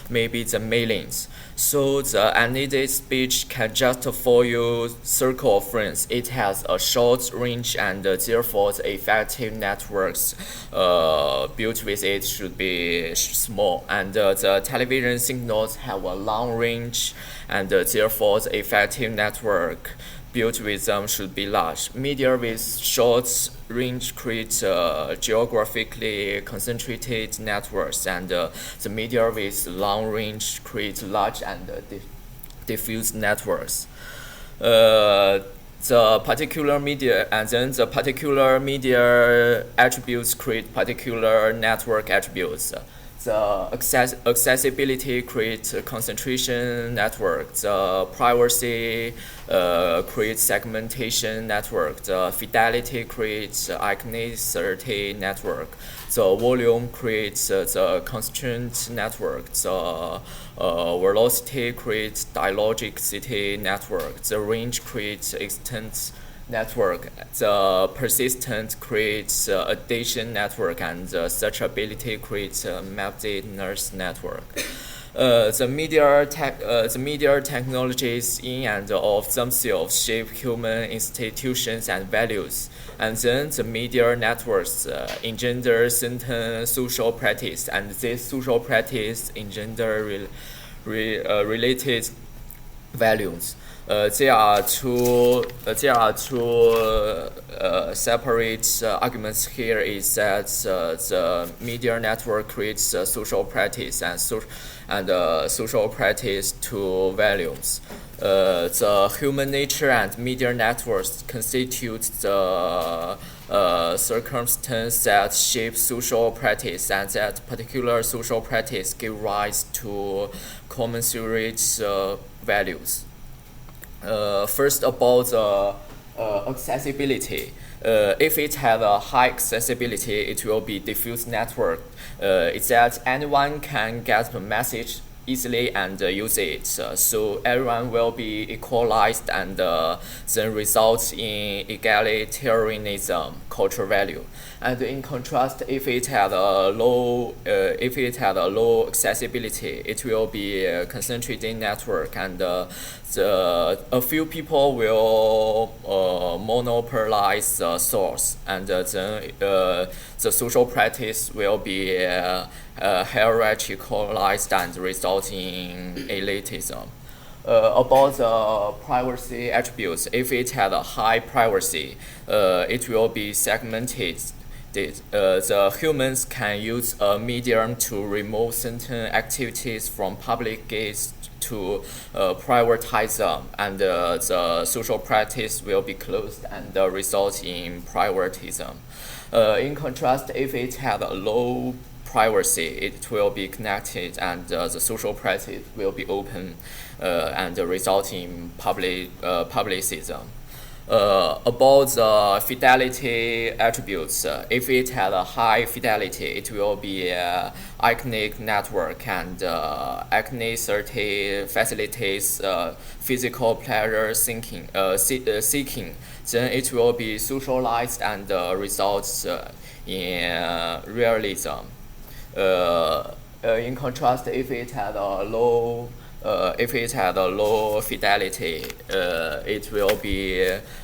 Maybe the millions. So the unneeded speech can just for your circle of friends. It has a short range, and therefore the effective networks built with it should be small. And the television signals have a long range, and therefore the effective network built with them should be large. Media with short range creates geographically concentrated networks, and the media with long range creates large and diffuse networks. The particular media attributes create particular network attributes. The accessibility creates a concentration network. The privacy creates segmentation network. The fidelity creates iconicity network. The volume creates the constraint network. The velocity creates dialogicity network. The range creates extent network. The persistent creates addition network, and the searchability creates a mapedness network. The media technologies in and of themselves shape human institutions and values, and then the media networks engender certain social practice, and this social practice engender related values. There are two separate arguments here. Is that the media network creates social practice and social practice to values. The human nature and media networks constitute the circumstance that shape social practice, and that particular social practice give rise to commensurate values. First, about the accessibility. If it has a high accessibility, it will be diffuse network. It's that anyone can get the message easily and use it. So everyone will be equalized, and then results in egalitarianism, cultural value. And in contrast, if it had a low accessibility, it will be a concentrated network, and a few people will monopolize the source, and then the social practice will be hierarchicalized and result in elitism. About the privacy attributes, if it had a high privacy, it will be segmented. The humans can use a medium to remove certain activities from public gaze to privatize them, and the social practice will be closed and result in privatism. In contrast, if it had a low privacy, it will be connected, and the social practice will be open and result in publicism. About the fidelity attributes, if it had a high fidelity, it will be an iconic network, and iconicity facilitates physical pleasure seeking. Then it will be socialized and results in realism. In contrast, if it had a low fidelity, it will be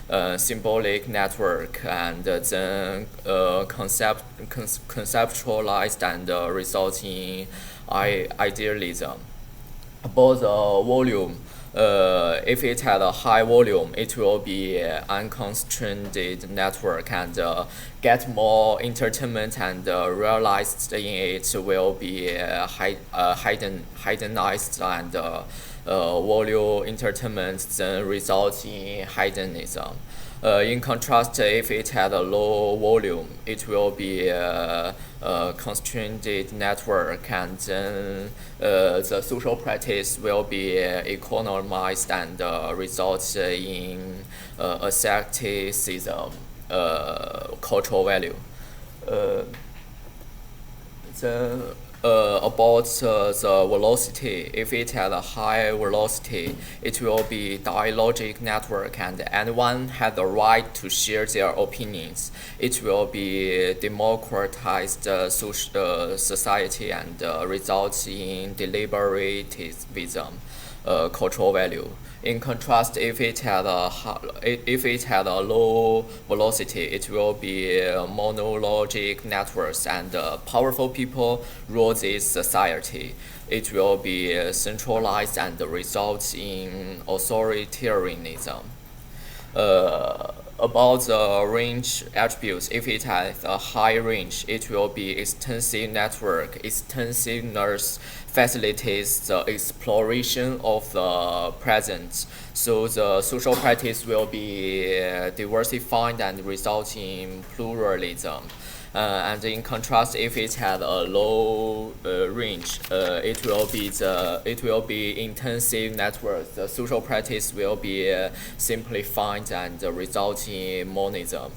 a symbolic network, and then conceptualized and result in idealism. About the volume, if it had a high volume, it will be an unconstrained network, and get more entertainment, and realized in it will be heightenized, and volume entertainment then results in hedonism. In contrast, if it had a low volume, it will be a constrained network, and then the social practice will be economized and results in asceticism, cultural value. About the velocity, if it has a high velocity, it will be dialogic network, and anyone has the right to share their opinions. It will be democratized society, and results in deliberativism, cultural value. In contrast, if it had a low velocity, it will be monologic networks, and powerful people rule this society. It will be centralized and results in authoritarianism. About the range attributes, if it has a high range, it will be extensive network. Extensiveness facilitates the exploration of the present. So the social practice will be diversified and result in pluralism. And in contrast, if it had a low range, it will be intensive network. The social practice will be simplified and result in monism.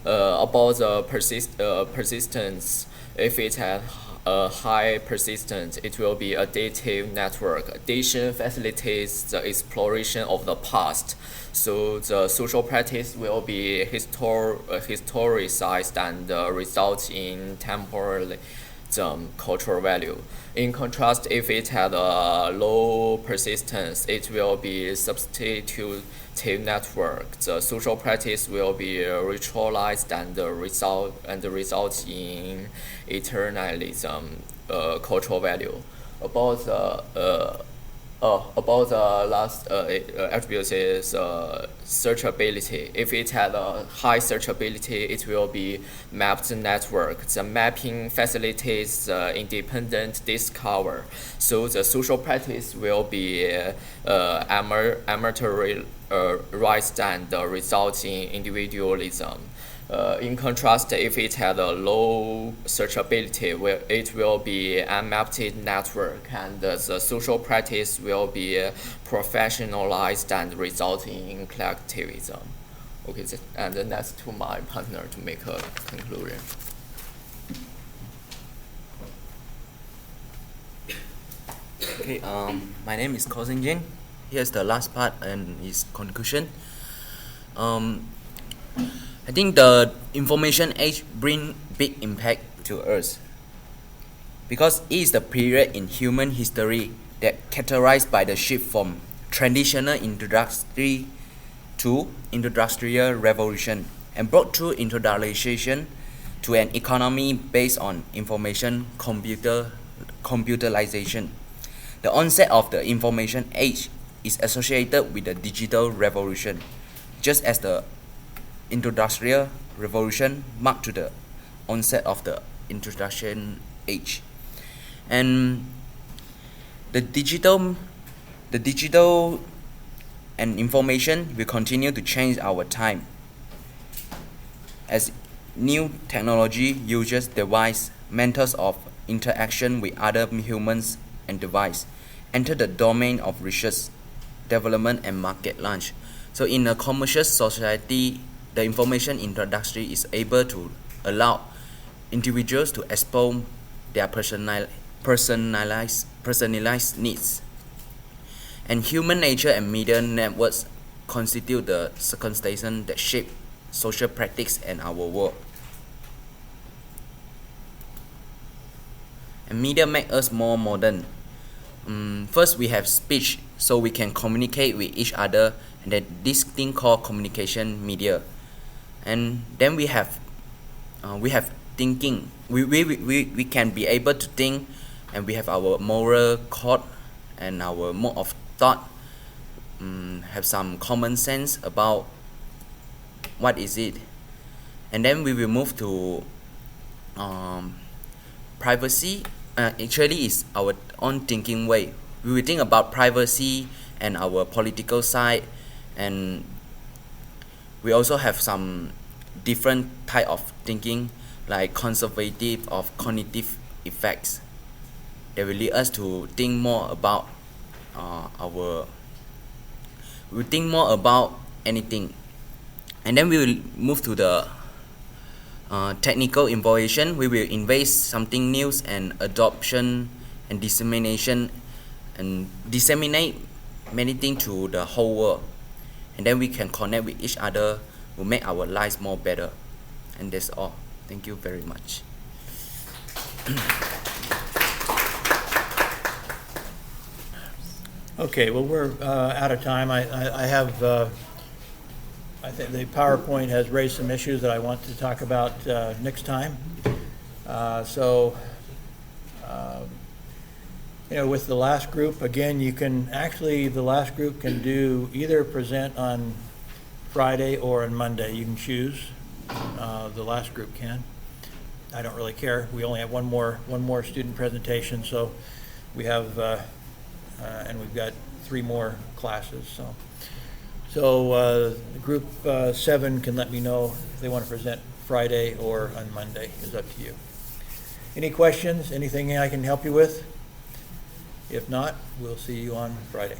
About the persistence, if it had a high persistence, it will be additive network. Addition facilitates the exploration of the past. So the social practice will be historicized and result in temporalism, cultural value. In contrast, if it had a low persistence, it will be substitutive network. The social practice will be ritualized and result in eternalism, cultural value. About the About the last attribute is searchability. If it had a high searchability, it will be mapped network. The mapping facilitates independent discover. So the social practice will be amateurized and result in individualism. In contrast, if it had a low searchability, it will be unmapped network, and the social practice will be professionalized and resulting in collectivism. Okay, and then that's to my partner to make a conclusion. Okay, my name is Ko Sing Jin. Here's the last part and his conclusion. I think the information age bring big impact to us because it is the period in human history that characterized by the shift from traditional industry to industrial revolution and brought through industrialization to an economy based on information computerization. The onset of the information age is associated with the digital revolution, just as the industrial revolution marked to the onset of the industrial age. And the digital and information will continue to change our time as new technology uses device methods of interaction with other humans and device enter the domain of research, development and market launch. So in a commercial society, the information industry is able to allow individuals to expose their personalized needs. And human nature and media networks constitute the circumstances that shape social practice and our world. And media make us more modern. First, we have speech, so we can communicate with each other, and then this thing called communication media. And then we have thinking. We can be able to think, and we have our moral code and our mode of thought. Have some common sense about what is it, and then we will move to privacy. Actually, is our own thinking way. We will think about privacy and our political side, and we also have some different type of thinking, like conservative of cognitive effects. They will lead us to think more about we will think more about anything. And then we will move to the technical innovation. We will invest something new and adoption and dissemination and disseminate many things to the whole world. And then we can connect with each other, will make our lives more better. And that's all. Thank you very much. Okay, well, we're out of time. I have, I think the PowerPoint has raised some issues that I want to talk about next time. With the last group, again, you can actually, the last group can do either present on Friday or on Monday. You can choose. The last group can. I don't really care. We only have one more student presentation, so we have, and we've got 3 more classes. So group 7 can let me know if they want to present Friday or on Monday. It's up to you. Any questions? Anything I can help you with? If not, we'll see you on Friday.